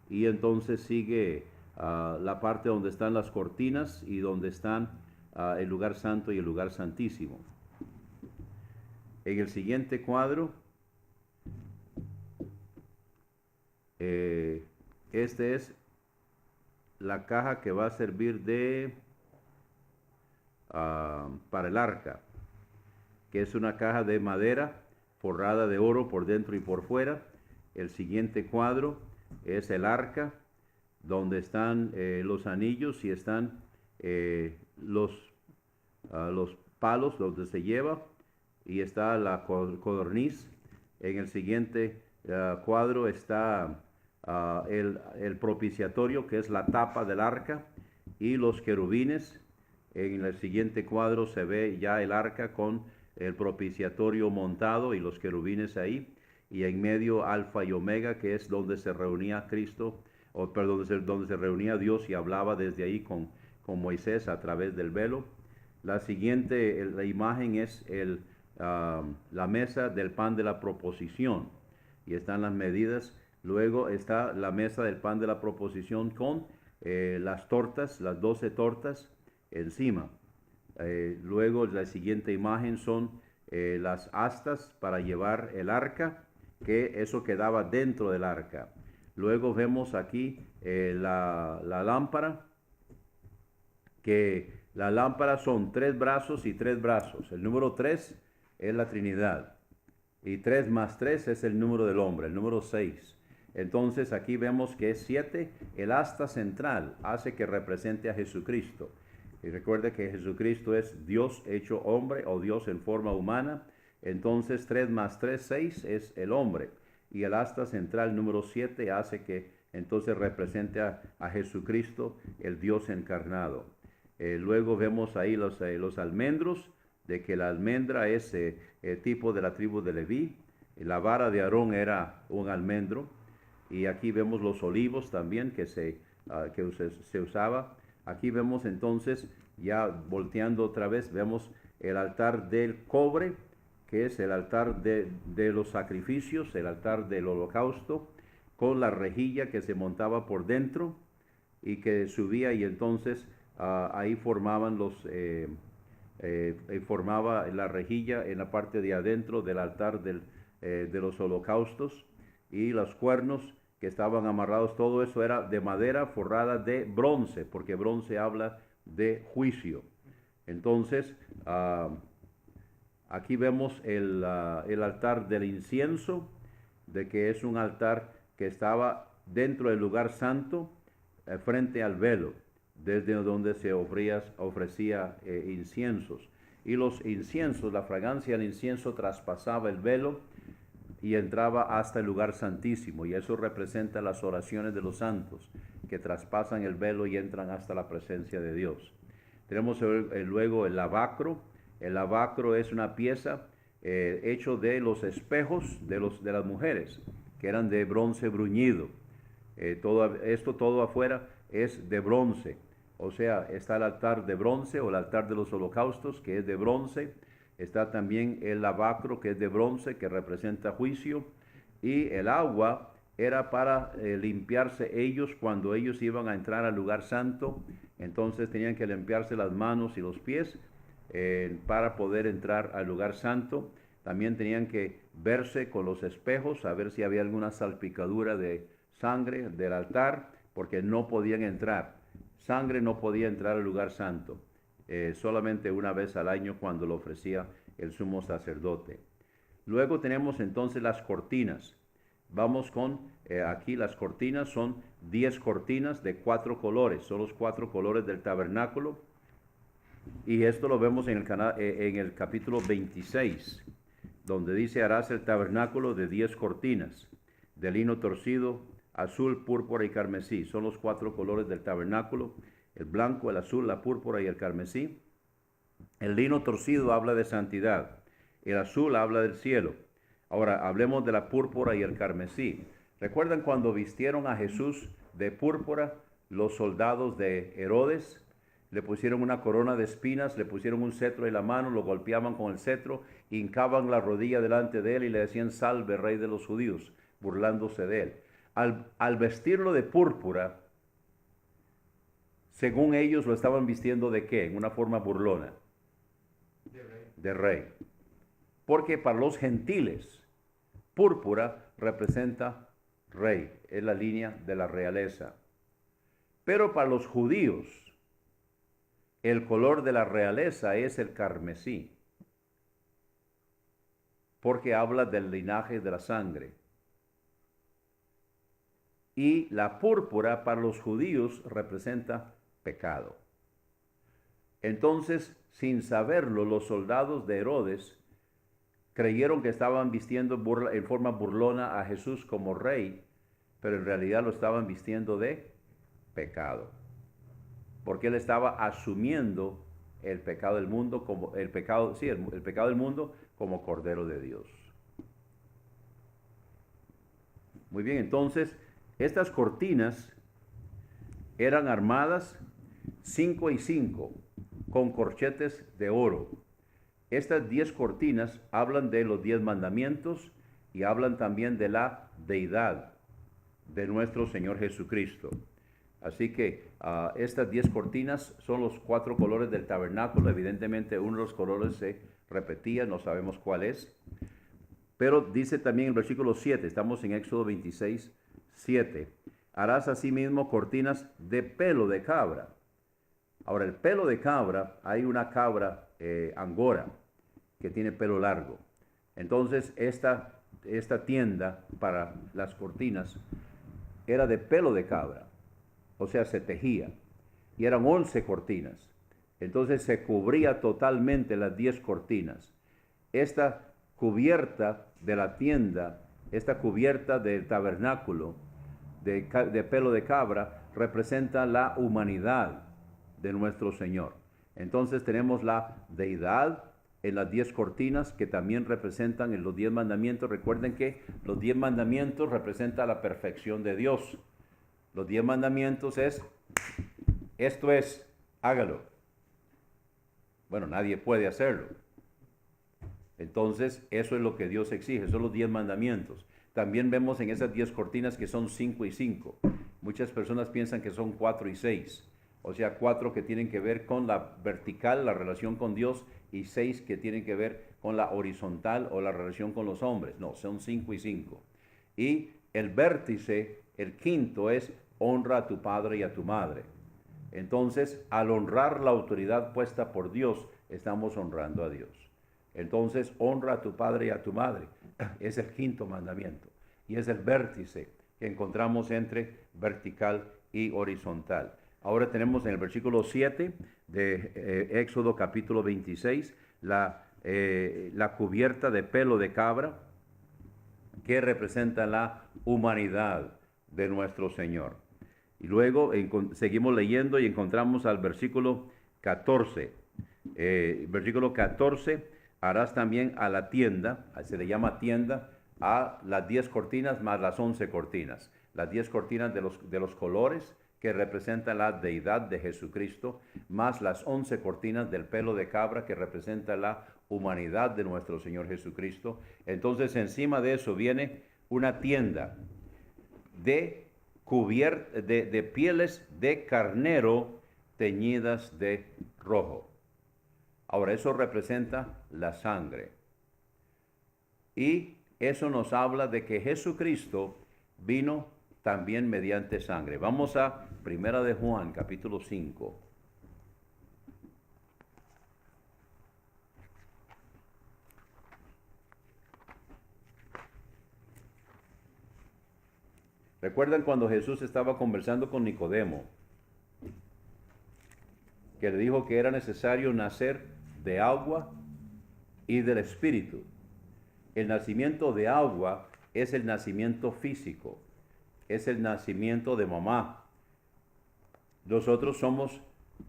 y entonces sigue la parte donde están las cortinas y donde están el lugar santo y el lugar santísimo. En el siguiente cuadro, este es la caja que va a servir para el arca, que es una caja de madera forrada de oro por dentro y por fuera. El siguiente cuadro es el arca, donde están los anillos y están los palos donde se lleva, y está la codorniz. En el siguiente cuadro está el propiciatorio, que es la tapa del arca, y los querubines. En el siguiente cuadro se ve ya el arca con el propiciatorio montado y los querubines ahí, y en medio Alfa y Omega, que es donde se reunía Cristo, donde se reunía Dios y hablaba desde ahí con Moisés a través del velo. La siguiente la imagen es la mesa del pan de la proposición, y están las medidas. Luego está la mesa del pan de la proposición con las tortas, las 12 tortas encima. Luego la siguiente imagen son las astas para llevar el arca, que eso quedaba dentro del arca. Luego vemos aquí la lámpara, que la lámpara son 3 brazos y 3 brazos. El número 3 es la Trinidad, y 3 más 3 es el número del hombre, el número 6. Entonces aquí vemos que es 7. El asta central hace que represente a Jesucristo. Y recuerde que Jesucristo es Dios hecho hombre, o Dios en forma humana. Entonces 3 más 3, 6 es el hombre. Y el asta central número 7 hace que entonces represente a Jesucristo, el Dios encarnado. Luego vemos ahí los almendros, de que la almendra es tipo de la tribu de Leví. La vara de Aarón era un almendro. Y aquí vemos los olivos también que se usaba. Aquí vemos entonces, ya volteando otra vez, vemos el altar del cobre, que es el altar de los sacrificios, el altar del holocausto, con la rejilla que se montaba por dentro y que subía, y entonces ahí formaban formaba la rejilla en la parte de adentro del altar de los holocaustos, y los cuernos que estaban amarrados, todo eso era de madera forrada de bronce, porque bronce habla de juicio. Entonces, aquí vemos el altar del incienso, de que es un altar que estaba dentro del lugar santo, frente al velo, desde donde se ofrecía inciensos. Y los inciensos, la fragancia del incienso traspasaba el velo y entraba hasta el lugar santísimo, y eso representa las oraciones de los santos que traspasan el velo y entran hasta la presencia de Dios. Tenemos luego el lavacro. El lavacro es una pieza hecho de los espejos de las mujeres, que eran de bronce bruñido. Todo afuera es de bronce, o sea, está el altar de bronce, o el altar de los holocaustos, que es de bronce. Está también el lavacro, que es de bronce, que representa juicio, y el agua era para limpiarse ellos cuando ellos iban a entrar al lugar santo. Entonces tenían que limpiarse las manos y los pies para poder entrar al lugar santo. También tenían que verse con los espejos, a ver si había alguna salpicadura de sangre del altar, porque no podían entrar. Sangre no podía entrar al lugar santo, solamente una vez al año cuando lo ofrecía el sumo sacerdote. Luego tenemos entonces las cortinas. Vamos con, aquí las cortinas son 10 cortinas de 4 colores, son los 4 colores del tabernáculo. Y esto lo vemos en el capítulo 26, donde dice: harás el tabernáculo de 10 cortinas, de lino torcido, azul, púrpura y carmesí. Son los 4 colores del tabernáculo: el blanco, el azul, la púrpura y el carmesí. El lino torcido habla de santidad, el azul habla del cielo. Ahora hablemos de la púrpura y el carmesí. ¿Recuerdan cuando vistieron a Jesús de púrpura los soldados de Herodes? Le pusieron una corona de espinas, le pusieron un cetro en la mano, lo golpeaban con el cetro, hincaban la rodilla delante de él y le decían: salve, rey de los judíos, burlándose de él. Al vestirlo de púrpura, según ellos lo estaban vistiendo ¿de qué? En una forma burlona. De rey. Porque para los gentiles, púrpura representa rey, es la línea de la realeza. Pero para los judíos, el color de la realeza es el carmesí, porque habla del linaje de la sangre. Y la púrpura para los judíos representa pecado. Entonces, sin saberlo, los soldados de Herodes creyeron que estaban vistiendo en forma burlona a Jesús como rey, pero en realidad lo estaban vistiendo de pecado, porque él estaba asumiendo el pecado del mundo como el pecado del mundo como Cordero de Dios. Muy bien, entonces estas cortinas eran armadas 5 y 5 con corchetes de oro. Estas 10 cortinas hablan de los 10 mandamientos y hablan también de la deidad de nuestro Señor Jesucristo. Así que estas 10 cortinas son los 4 colores del tabernáculo. Evidentemente uno de los colores se repetía, no sabemos cuál es. Pero dice también en el versículo 7, estamos en Éxodo 26, 7. Harás asimismo cortinas de pelo de cabra. Ahora, el pelo de cabra, hay una cabra angora que tiene pelo largo. Entonces, esta tienda para las cortinas era de pelo de cabra. O sea, se tejía. Y eran 11 cortinas. Entonces, se cubría totalmente las 10 cortinas. Esta cubierta de la tienda, esta cubierta del tabernáculo de pelo de cabra, representa la humanidad de nuestro Señor. Entonces tenemos la deidad en las 10 cortinas, que también representan en los 10 mandamientos. Recuerden que los 10 mandamientos representan la perfección de Dios. Los 10 mandamientos esto es, hágalo. Bueno, nadie puede hacerlo. Entonces, eso es lo que Dios exige, son los 10 mandamientos. También vemos en esas 10 cortinas que son 5 y 5. Muchas personas piensan que son 4 y 6. O sea, 4 que tienen que ver con la vertical, la relación con Dios, y 6 que tienen que ver con la horizontal o la relación con los hombres. No, son 5 y 5. Y el vértice, el quinto, es honra a tu padre y a tu madre. Entonces, al honrar la autoridad puesta por Dios, estamos honrando a Dios. Entonces, honra a tu padre y a tu madre. Es el quinto mandamiento. Y es el vértice que encontramos entre vertical y horizontal. Ahora tenemos en el versículo 7 de Éxodo capítulo 26 la cubierta de pelo de cabra, que representa la humanidad de nuestro Señor. Y luego seguimos leyendo y encontramos al versículo 14. Versículo 14, harás también a la tienda, se le llama tienda, a las 10 cortinas más las 11 cortinas. Las 10 cortinas de los colores que representan la deidad de Jesucristo, más las 11 cortinas del pelo de cabra que representa la humanidad de nuestro Señor Jesucristo. Entonces encima de eso viene una tienda. de pieles de carnero teñidas de rojo. Ahora, eso representa la sangre. Y eso nos habla de que Jesucristo vino también mediante sangre. Vamos a 1 de Juan, capítulo 5. ¿Recuerdan cuando Jesús estaba conversando con Nicodemo? Que le dijo que era necesario nacer de agua y del Espíritu. El nacimiento de agua es el nacimiento físico, es el nacimiento de mamá. Nosotros somos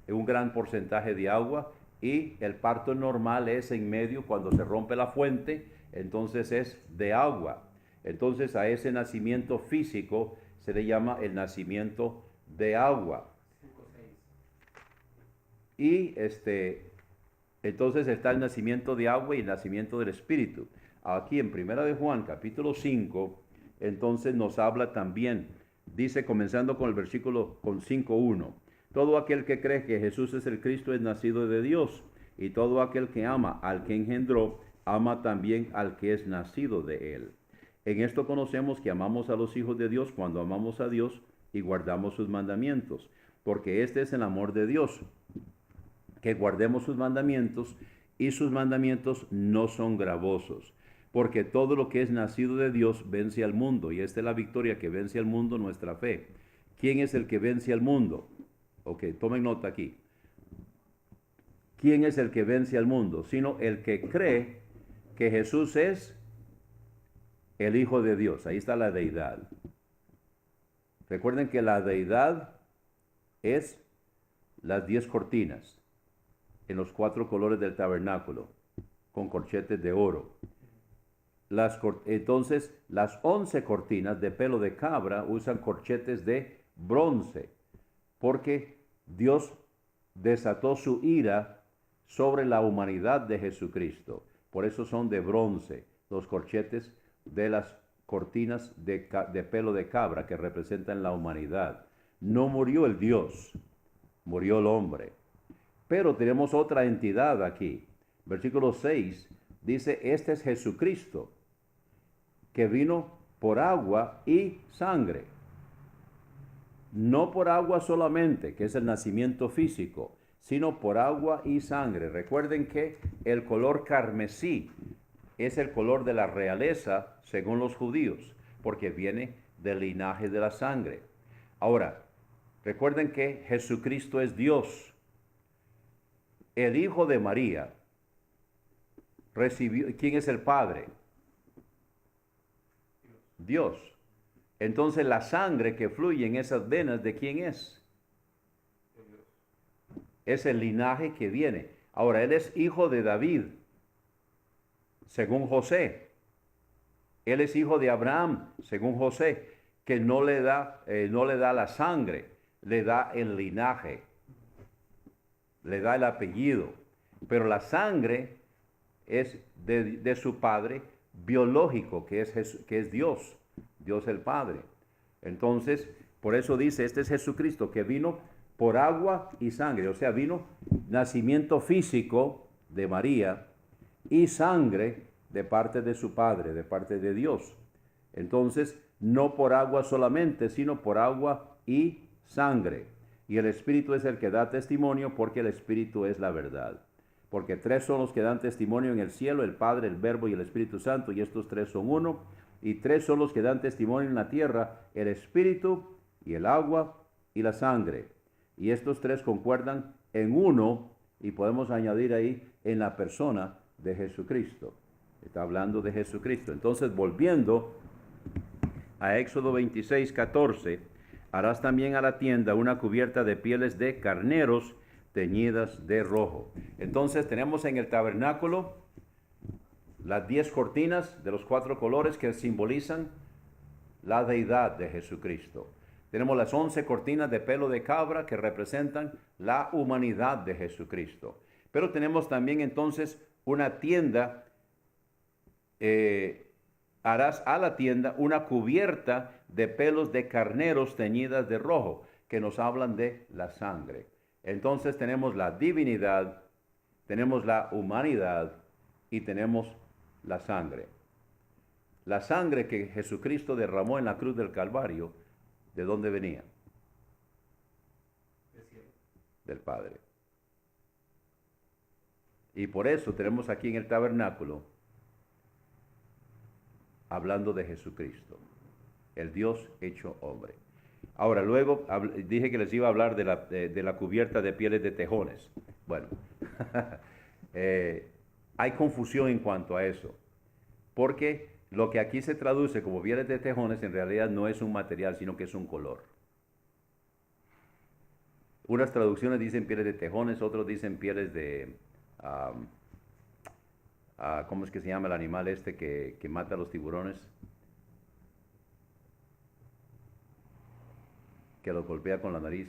un gran porcentaje de agua y el parto normal es en medio cuando se rompe la fuente, entonces es de agua. Entonces a ese nacimiento físico se le llama el nacimiento de agua. 5, 6. Y entonces está el nacimiento de agua y el nacimiento del Espíritu. Aquí en 1 de Juan, capítulo 5, entonces nos habla también, dice comenzando con el versículo con 5:1. Todo aquel que cree que Jesús es el Cristo es nacido de Dios, y todo aquel que ama al que engendró, ama también al que es nacido de él. En esto conocemos que amamos a los hijos de Dios cuando amamos a Dios y guardamos sus mandamientos, porque este es el amor de Dios, que guardemos sus mandamientos, y sus mandamientos no son gravosos, porque todo lo que es nacido de Dios vence al mundo, y esta es la victoria que vence al mundo, nuestra fe. ¿Quién es el que vence al mundo? Ok, tomen nota aquí. ¿Quién es el que vence al mundo? Sino el que cree que Jesús es el Hijo de Dios. Ahí está la deidad. Recuerden que la deidad es las 10 cortinas en los 4 colores del tabernáculo, con corchetes de oro. Entonces, las 11 cortinas de pelo de cabra usan corchetes de bronce, porque Dios desató su ira sobre la humanidad de Jesucristo. Por eso son de bronce los corchetes de las cortinas de pelo de cabra que representan la humanidad. No murió el Dios, murió el hombre. Pero tenemos otra entidad aquí. Versículo 6 dice, este es Jesucristo, que vino por agua y sangre. No por agua solamente, que es el nacimiento físico, sino por agua y sangre. Recuerden que el color carmesí es el color de la realeza según los judíos, porque viene del linaje de la sangre. Ahora, recuerden que Jesucristo es Dios. El Hijo de María recibió, ¿quién es el Padre? Dios. Entonces la sangre que fluye en esas venas, ¿de quién es? Es el linaje que viene. Ahora, él es hijo de David, según José. Él es hijo de Abraham, según José, que no le da la sangre, le da el linaje, le da el apellido. Pero la sangre es de su padre biológico, que es Dios, Dios el Padre. Entonces, por eso dice, este es Jesucristo, que vino por agua y sangre, o sea, vino nacimiento físico de María y sangre de parte de su Padre, de parte de Dios. Entonces, no por agua solamente, sino por agua y sangre. Y el Espíritu es el que da testimonio, porque el Espíritu es la verdad. Porque 3 son los que dan testimonio en el cielo, el Padre, el Verbo y el Espíritu Santo, y estos 3 son uno. Y 3 son los que dan testimonio en la tierra, el Espíritu y el agua y la sangre. Y estos 3 concuerdan en uno, y podemos añadir ahí en la persona de Jesucristo. Está hablando de Jesucristo. Entonces, volviendo a Éxodo 26:14, harás también a la tienda una cubierta de pieles de carneros teñidas de rojo. Entonces tenemos en el tabernáculo las 10 cortinas de los 4 colores que simbolizan la deidad de Jesucristo. Tenemos las 11 cortinas de pelo de cabra que representan la humanidad de Jesucristo. Pero tenemos también entonces una tienda, harás a la tienda una cubierta de pelos de carneros teñidas de rojo, que nos hablan de la sangre. Entonces tenemos la divinidad, tenemos la humanidad y tenemos la sangre. La sangre que Jesucristo derramó en la cruz del Calvario, ¿de dónde venía? Del Padre. Y por eso tenemos aquí en el tabernáculo, hablando de Jesucristo, el Dios hecho hombre. Ahora, luego dije que les iba a hablar de la cubierta de pieles de tejones. Bueno, hay confusión en cuanto a eso, porque lo que aquí se traduce como pieles de tejones en realidad no es un material, sino que es un color. Unas traducciones dicen pieles de tejones, otros dicen pieles de... ¿cómo es que se llama el animal este que mata a los tiburones? Que los golpea con la nariz.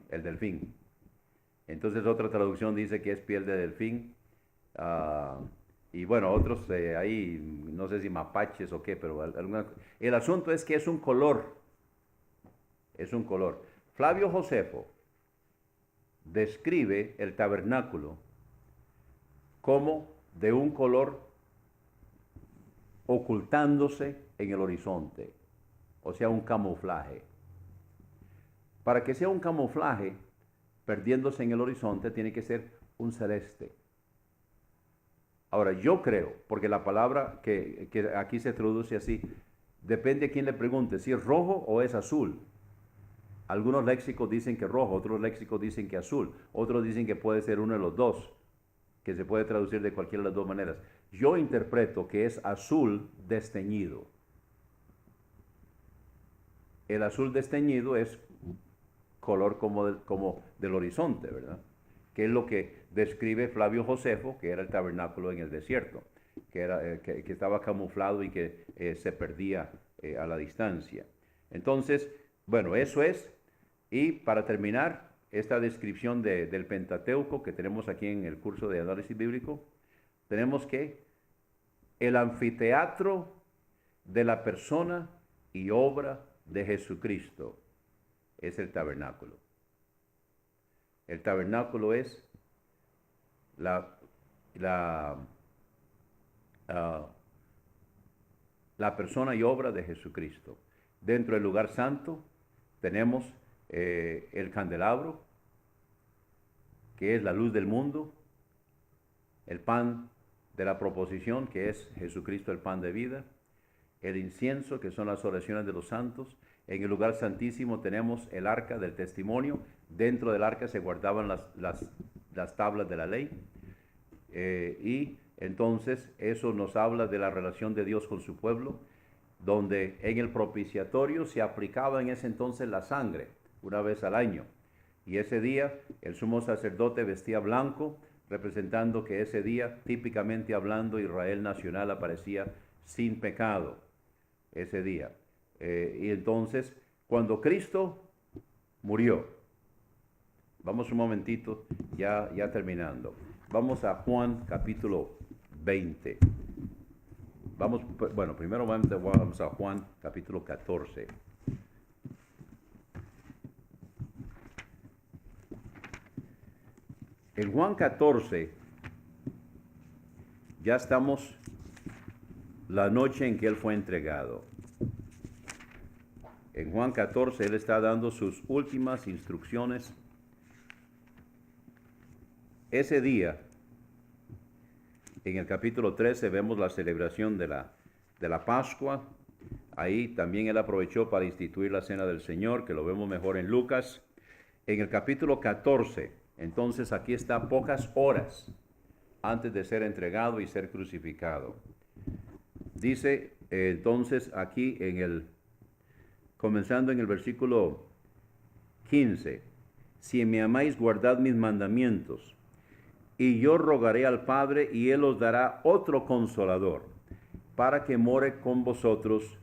El delfín. Entonces otra traducción dice que es piel de delfín. Y bueno, otros ahí, no sé si mapaches o qué, pero el asunto es que es un color. Es un color. Flavio Josefo describe el tabernáculo como de un color ocultándose en el horizonte, o sea, un camuflaje. Para que sea un camuflaje, perdiéndose en el horizonte, tiene que ser un celeste. Ahora, yo creo, porque la palabra que aquí se traduce así, depende de quién le pregunte, si es rojo o es azul. Algunos léxicos dicen que rojo, otros léxicos dicen que azul, otros dicen que puede ser uno de los dos, que se puede traducir de cualquiera de las dos maneras. Yo interpreto que es azul desteñido. El azul desteñido es color como del horizonte, ¿verdad? Que es lo que describe Flavio Josefo, que era el tabernáculo en el desierto, que estaba camuflado y que se perdía a la distancia. Entonces, bueno, eso es. Y para terminar, esta descripción del Pentateuco que tenemos aquí en el curso de análisis bíblico, tenemos que el anfiteatro de la persona y obra de Jesucristo es el tabernáculo. El tabernáculo es la persona y obra de Jesucristo. Dentro del lugar santo tenemos el candelabro, que es la luz del mundo, el pan de la proposición, que es Jesucristo el pan de vida, el incienso, que son las oraciones de los santos. En el lugar santísimo tenemos el arca del testimonio. Dentro del arca se guardaban las tablas de la ley. Y entonces eso nos habla de la relación de Dios con su pueblo, donde en el propiciatorio se aplicaba en ese entonces la sangre, una vez al año. Y ese día el sumo sacerdote vestía blanco, representando que ese día, típicamente hablando, Israel nacional aparecía sin pecado ese día. Y entonces, cuando Cristo murió, vamos un momentito, ya terminando. Vamos a Juan capítulo 20. Primero vamos a Juan capítulo 14. En Juan 14, ya estamos la noche en que Él fue entregado. En Juan 14, Él está dando sus últimas instrucciones. Ese día, en el capítulo 13, vemos la celebración de la Pascua. Ahí también Él aprovechó para instituir la Cena del Señor, que lo vemos mejor en Lucas. En el capítulo 14, entonces aquí está pocas horas antes de ser entregado y ser crucificado. Dice entonces aquí comenzando en el versículo 15, si me amáis, guardad mis mandamientos, y yo rogaré al Padre, y Él os dará otro consolador, para que more con vosotros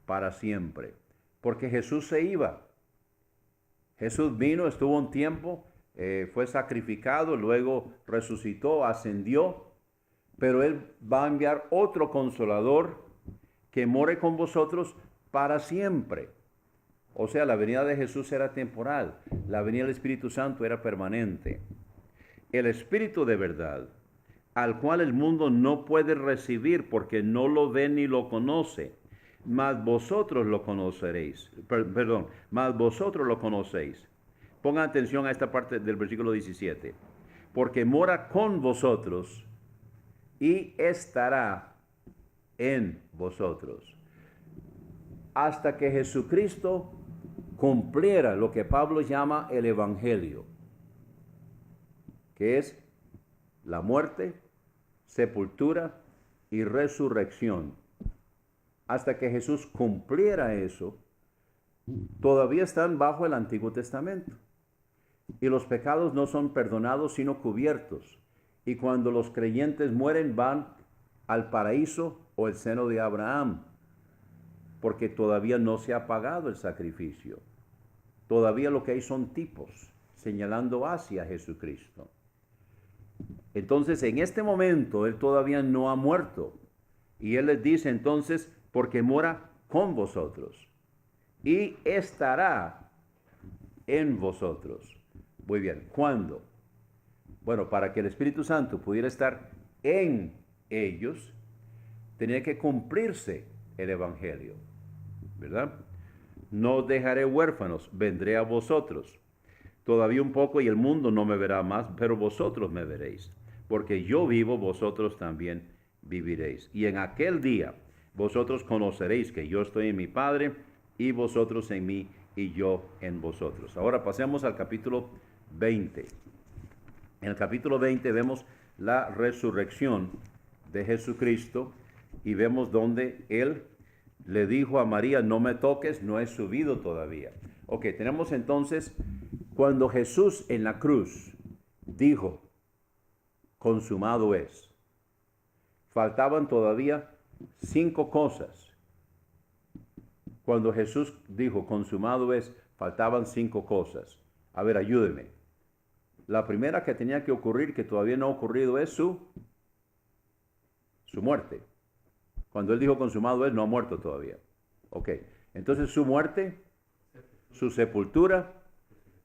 para siempre. Porque Jesús se iba. Jesús vino, estuvo un tiempo, fue sacrificado, luego resucitó, ascendió, pero Él va a enviar otro consolador que more con vosotros para siempre. O sea, la venida de Jesús era temporal, la venida del Espíritu Santo era permanente. El Espíritu de verdad, al cual el mundo no puede recibir porque no lo ve ni lo conoce, mas vosotros lo conoceréis. Perdón, mas vosotros lo conocéis. Pongan atención a esta parte del versículo 17. Porque mora con vosotros y estará en vosotros. Hasta que Jesucristo cumpliera lo que Pablo llama el Evangelio, que es la muerte, sepultura y resurrección. Hasta que Jesús cumpliera eso, todavía están bajo el Antiguo Testamento. Y los pecados no son perdonados, sino cubiertos. Y cuando los creyentes mueren, van al paraíso o el seno de Abraham, porque todavía no se ha pagado el sacrificio. Todavía lo que hay son tipos, señalando hacia Jesucristo. Entonces, en este momento, Él todavía no ha muerto. Y Él les dice entonces, porque mora con vosotros y estará en vosotros. Muy bien, ¿cuándo? Bueno, para que el Espíritu Santo pudiera estar en ellos, tenía que cumplirse el Evangelio, ¿verdad? No os dejaré huérfanos, vendré a vosotros. Todavía un poco y el mundo no me verá más, pero vosotros me veréis. Porque yo vivo, vosotros también viviréis. Y en aquel día vosotros conoceréis que yo estoy en mi Padre, y vosotros en mí, y yo en vosotros. Ahora pasemos al capítulo 20. En el capítulo 20 vemos la resurrección de Jesucristo y vemos donde Él le dijo a María, no me toques, no he subido todavía. Ok, tenemos entonces cuando Jesús en la cruz dijo, consumado es. Faltaban todavía 5 cosas. Cuando Jesús dijo, consumado es, faltaban 5 cosas. A ver, ayúdenme. La primera que tenía que ocurrir, que todavía no ha ocurrido, es su muerte. Cuando Él dijo consumado es, no ha muerto todavía. Ok, entonces su muerte, su sepultura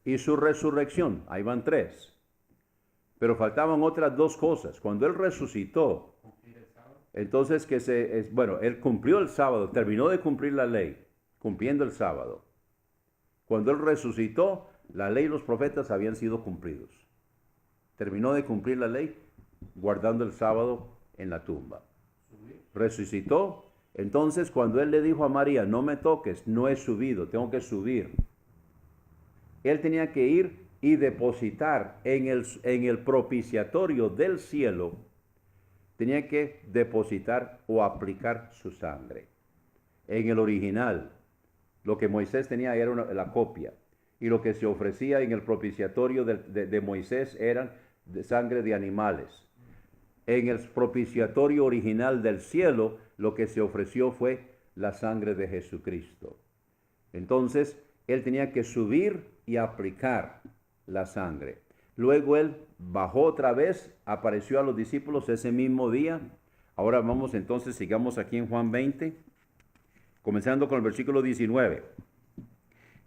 y su resurrección. Ahí van 3. Pero faltaban otras 2 cosas. Cuando Él resucitó, entonces Él cumplió el sábado, terminó de cumplir la ley, cumpliendo el sábado. Cuando Él resucitó, la ley y los profetas habían sido cumplidos. Terminó de cumplir la ley, guardando el sábado en la tumba. Resucitó. Entonces, cuando Él le dijo a María, no me toques, no he subido, tengo que subir. Él tenía que ir y depositar en el propiciatorio del cielo, tenía que depositar o aplicar su sangre. En el original, lo que Moisés tenía era la copia, y lo que se ofrecía en el propiciatorio de Moisés eran de sangre de animales. En el propiciatorio original del cielo, lo que se ofreció fue la sangre de Jesucristo. Entonces, Él tenía que subir y aplicar la sangre. Luego Él bajó otra vez, apareció a los discípulos ese mismo día. Ahora vamos entonces, sigamos aquí en Juan 20, comenzando con el versículo 19.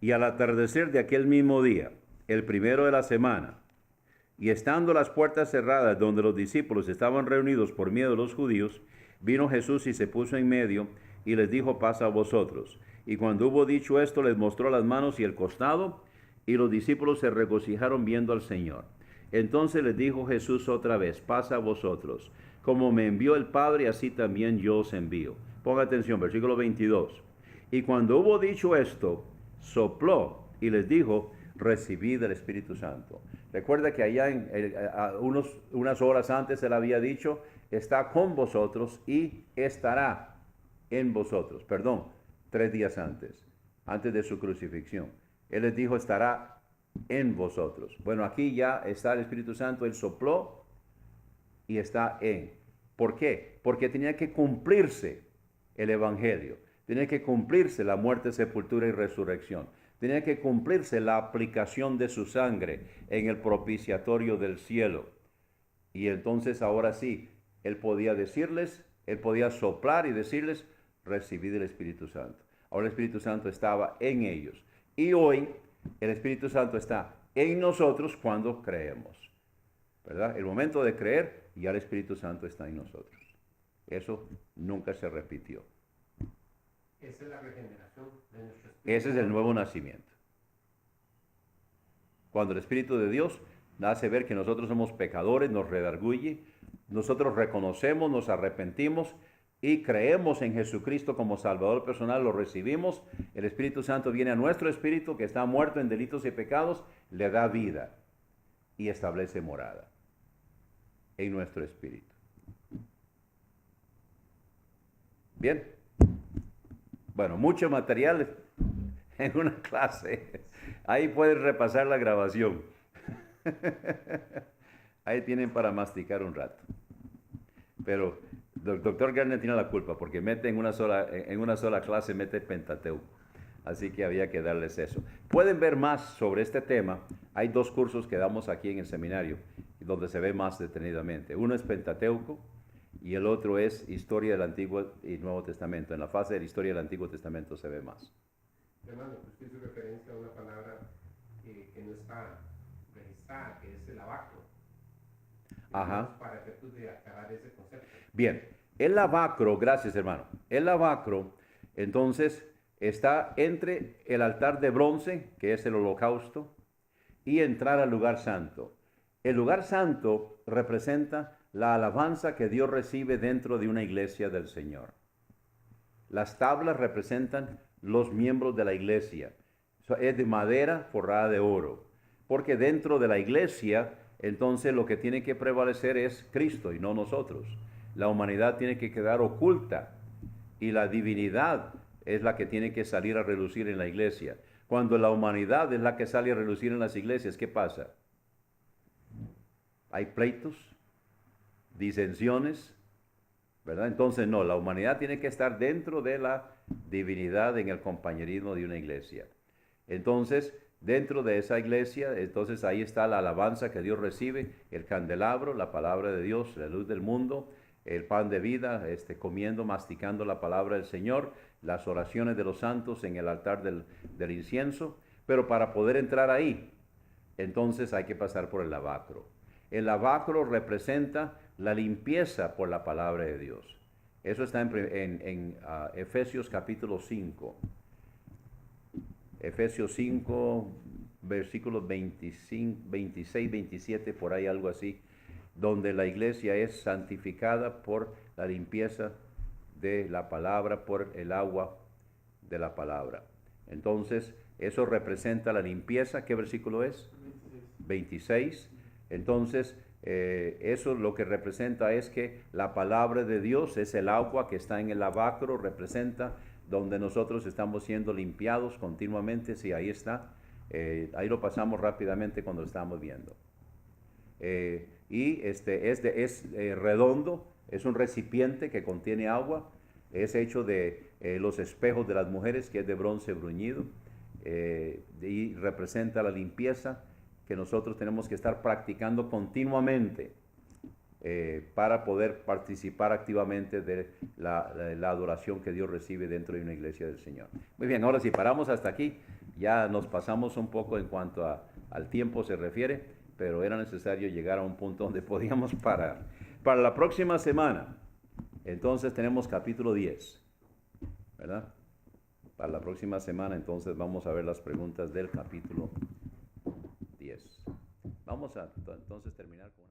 Y al atardecer de aquel mismo día, el primero de la semana, y estando las puertas cerradas donde los discípulos estaban reunidos por miedo de los judíos, vino Jesús y se puso en medio y les dijo, paz a vosotros. Y cuando hubo dicho esto, les mostró las manos y el costado, y los discípulos se regocijaron viendo al Señor. Entonces les dijo Jesús otra vez, paz a vosotros. Como me envió el Padre, así también yo os envío. Ponga atención, versículo 22. Y cuando hubo dicho esto, sopló y les dijo, recibid el Espíritu Santo. Recuerda que allá unas horas antes Él había dicho, está con vosotros y estará en vosotros. Perdón, 3 días antes de su crucifixión. Él les dijo, estará en vosotros. Bueno, aquí ya está el Espíritu Santo, Él sopló y está en. ¿Por qué? Porque tenía que cumplirse el Evangelio. Tenía que cumplirse la muerte, sepultura y resurrección. Tenía que cumplirse la aplicación de su sangre en el propiciatorio del cielo. Y entonces ahora sí, Él podía decirles, Él podía soplar y decirles, recibid el Espíritu Santo. Ahora el Espíritu Santo estaba en ellos. Y hoy el Espíritu Santo está en nosotros cuando creemos, ¿verdad? El momento de creer, ya el Espíritu Santo está en nosotros. Eso nunca se repitió. Esa es la regeneración de nuestro espíritu. Ese es el nuevo nacimiento. Cuando el Espíritu de Dios hace ver que nosotros somos pecadores, nos redarguye, nosotros reconocemos, nos arrepentimos y creemos en Jesucristo como Salvador personal, lo recibimos, el Espíritu Santo viene a nuestro espíritu que está muerto en delitos y pecados, le da vida y establece morada en nuestro espíritu. Bien. Bueno, mucho material en una clase. Ahí puedes repasar la grabación. Ahí tienen para masticar un rato. Pero el doctor Garner tiene la culpa porque mete en una sola clase, mete Pentateuco. Así que había que darles eso. Pueden ver más sobre este tema. Hay 2 cursos que damos aquí en el seminario donde se ve más detenidamente. Uno es Pentateuco y el otro es Historia del Antiguo y Nuevo Testamento. En la fase de la Historia del Antiguo Testamento se ve más. Hermano, usted hizo referencia a una palabra que no está registrada, que es el abacro. Ajá. Para efectos de aclarar ese concepto. Bien, el lavacro, gracias hermano, el lavacro entonces está entre el altar de bronce, que es el holocausto, y entrar al lugar santo. El lugar santo representa la alabanza que Dios recibe dentro de una iglesia del Señor. Las tablas representan los miembros de la iglesia. Es de madera forrada de oro, porque dentro de la iglesia entonces lo que tiene que prevalecer es Cristo y no nosotros. La humanidad tiene que quedar oculta y la divinidad es la que tiene que salir a relucir en la iglesia. Cuando la humanidad es la que sale a relucir en las iglesias, ¿qué pasa? Hay pleitos, disensiones, ¿verdad? Entonces no, la humanidad tiene que estar dentro de la divinidad en el compañerismo de una iglesia. Entonces, dentro de esa iglesia, entonces ahí está la alabanza que Dios recibe, el candelabro, la palabra de Dios, la luz del mundo, el pan de vida, comiendo, masticando la palabra del Señor, las oraciones de los santos en el altar del incienso. Pero para poder entrar ahí, entonces hay que pasar por el lavacro. El lavacro representa la limpieza por la palabra de Dios. Eso está en Efesios capítulo 5. Efesios 5, versículos 25, 26, 27, por ahí algo así, donde la iglesia es santificada por la limpieza de la palabra, por el agua de la palabra. Entonces, eso representa la limpieza. ¿Qué versículo es? 26. Entonces, eso lo que representa es que la palabra de Dios es el agua que está en el lavacro, representa donde nosotros estamos siendo limpiados continuamente. Sí, ahí está. Ahí lo pasamos rápidamente cuando estamos viendo. Y es redondo, es un recipiente que contiene agua, es hecho de los espejos de las mujeres, que es de bronce bruñido, y representa la limpieza que nosotros tenemos que estar practicando continuamente para poder participar activamente de la adoración que Dios recibe dentro de una iglesia del Señor. Muy bien, ahora si paramos hasta aquí, ya nos pasamos un poco en cuanto al tiempo se refiere, pero era necesario llegar a un punto donde podíamos parar. Para la próxima semana, entonces tenemos capítulo 10, ¿verdad? Para la próxima semana, entonces vamos a ver las preguntas del capítulo 10. Vamos a entonces terminar con una...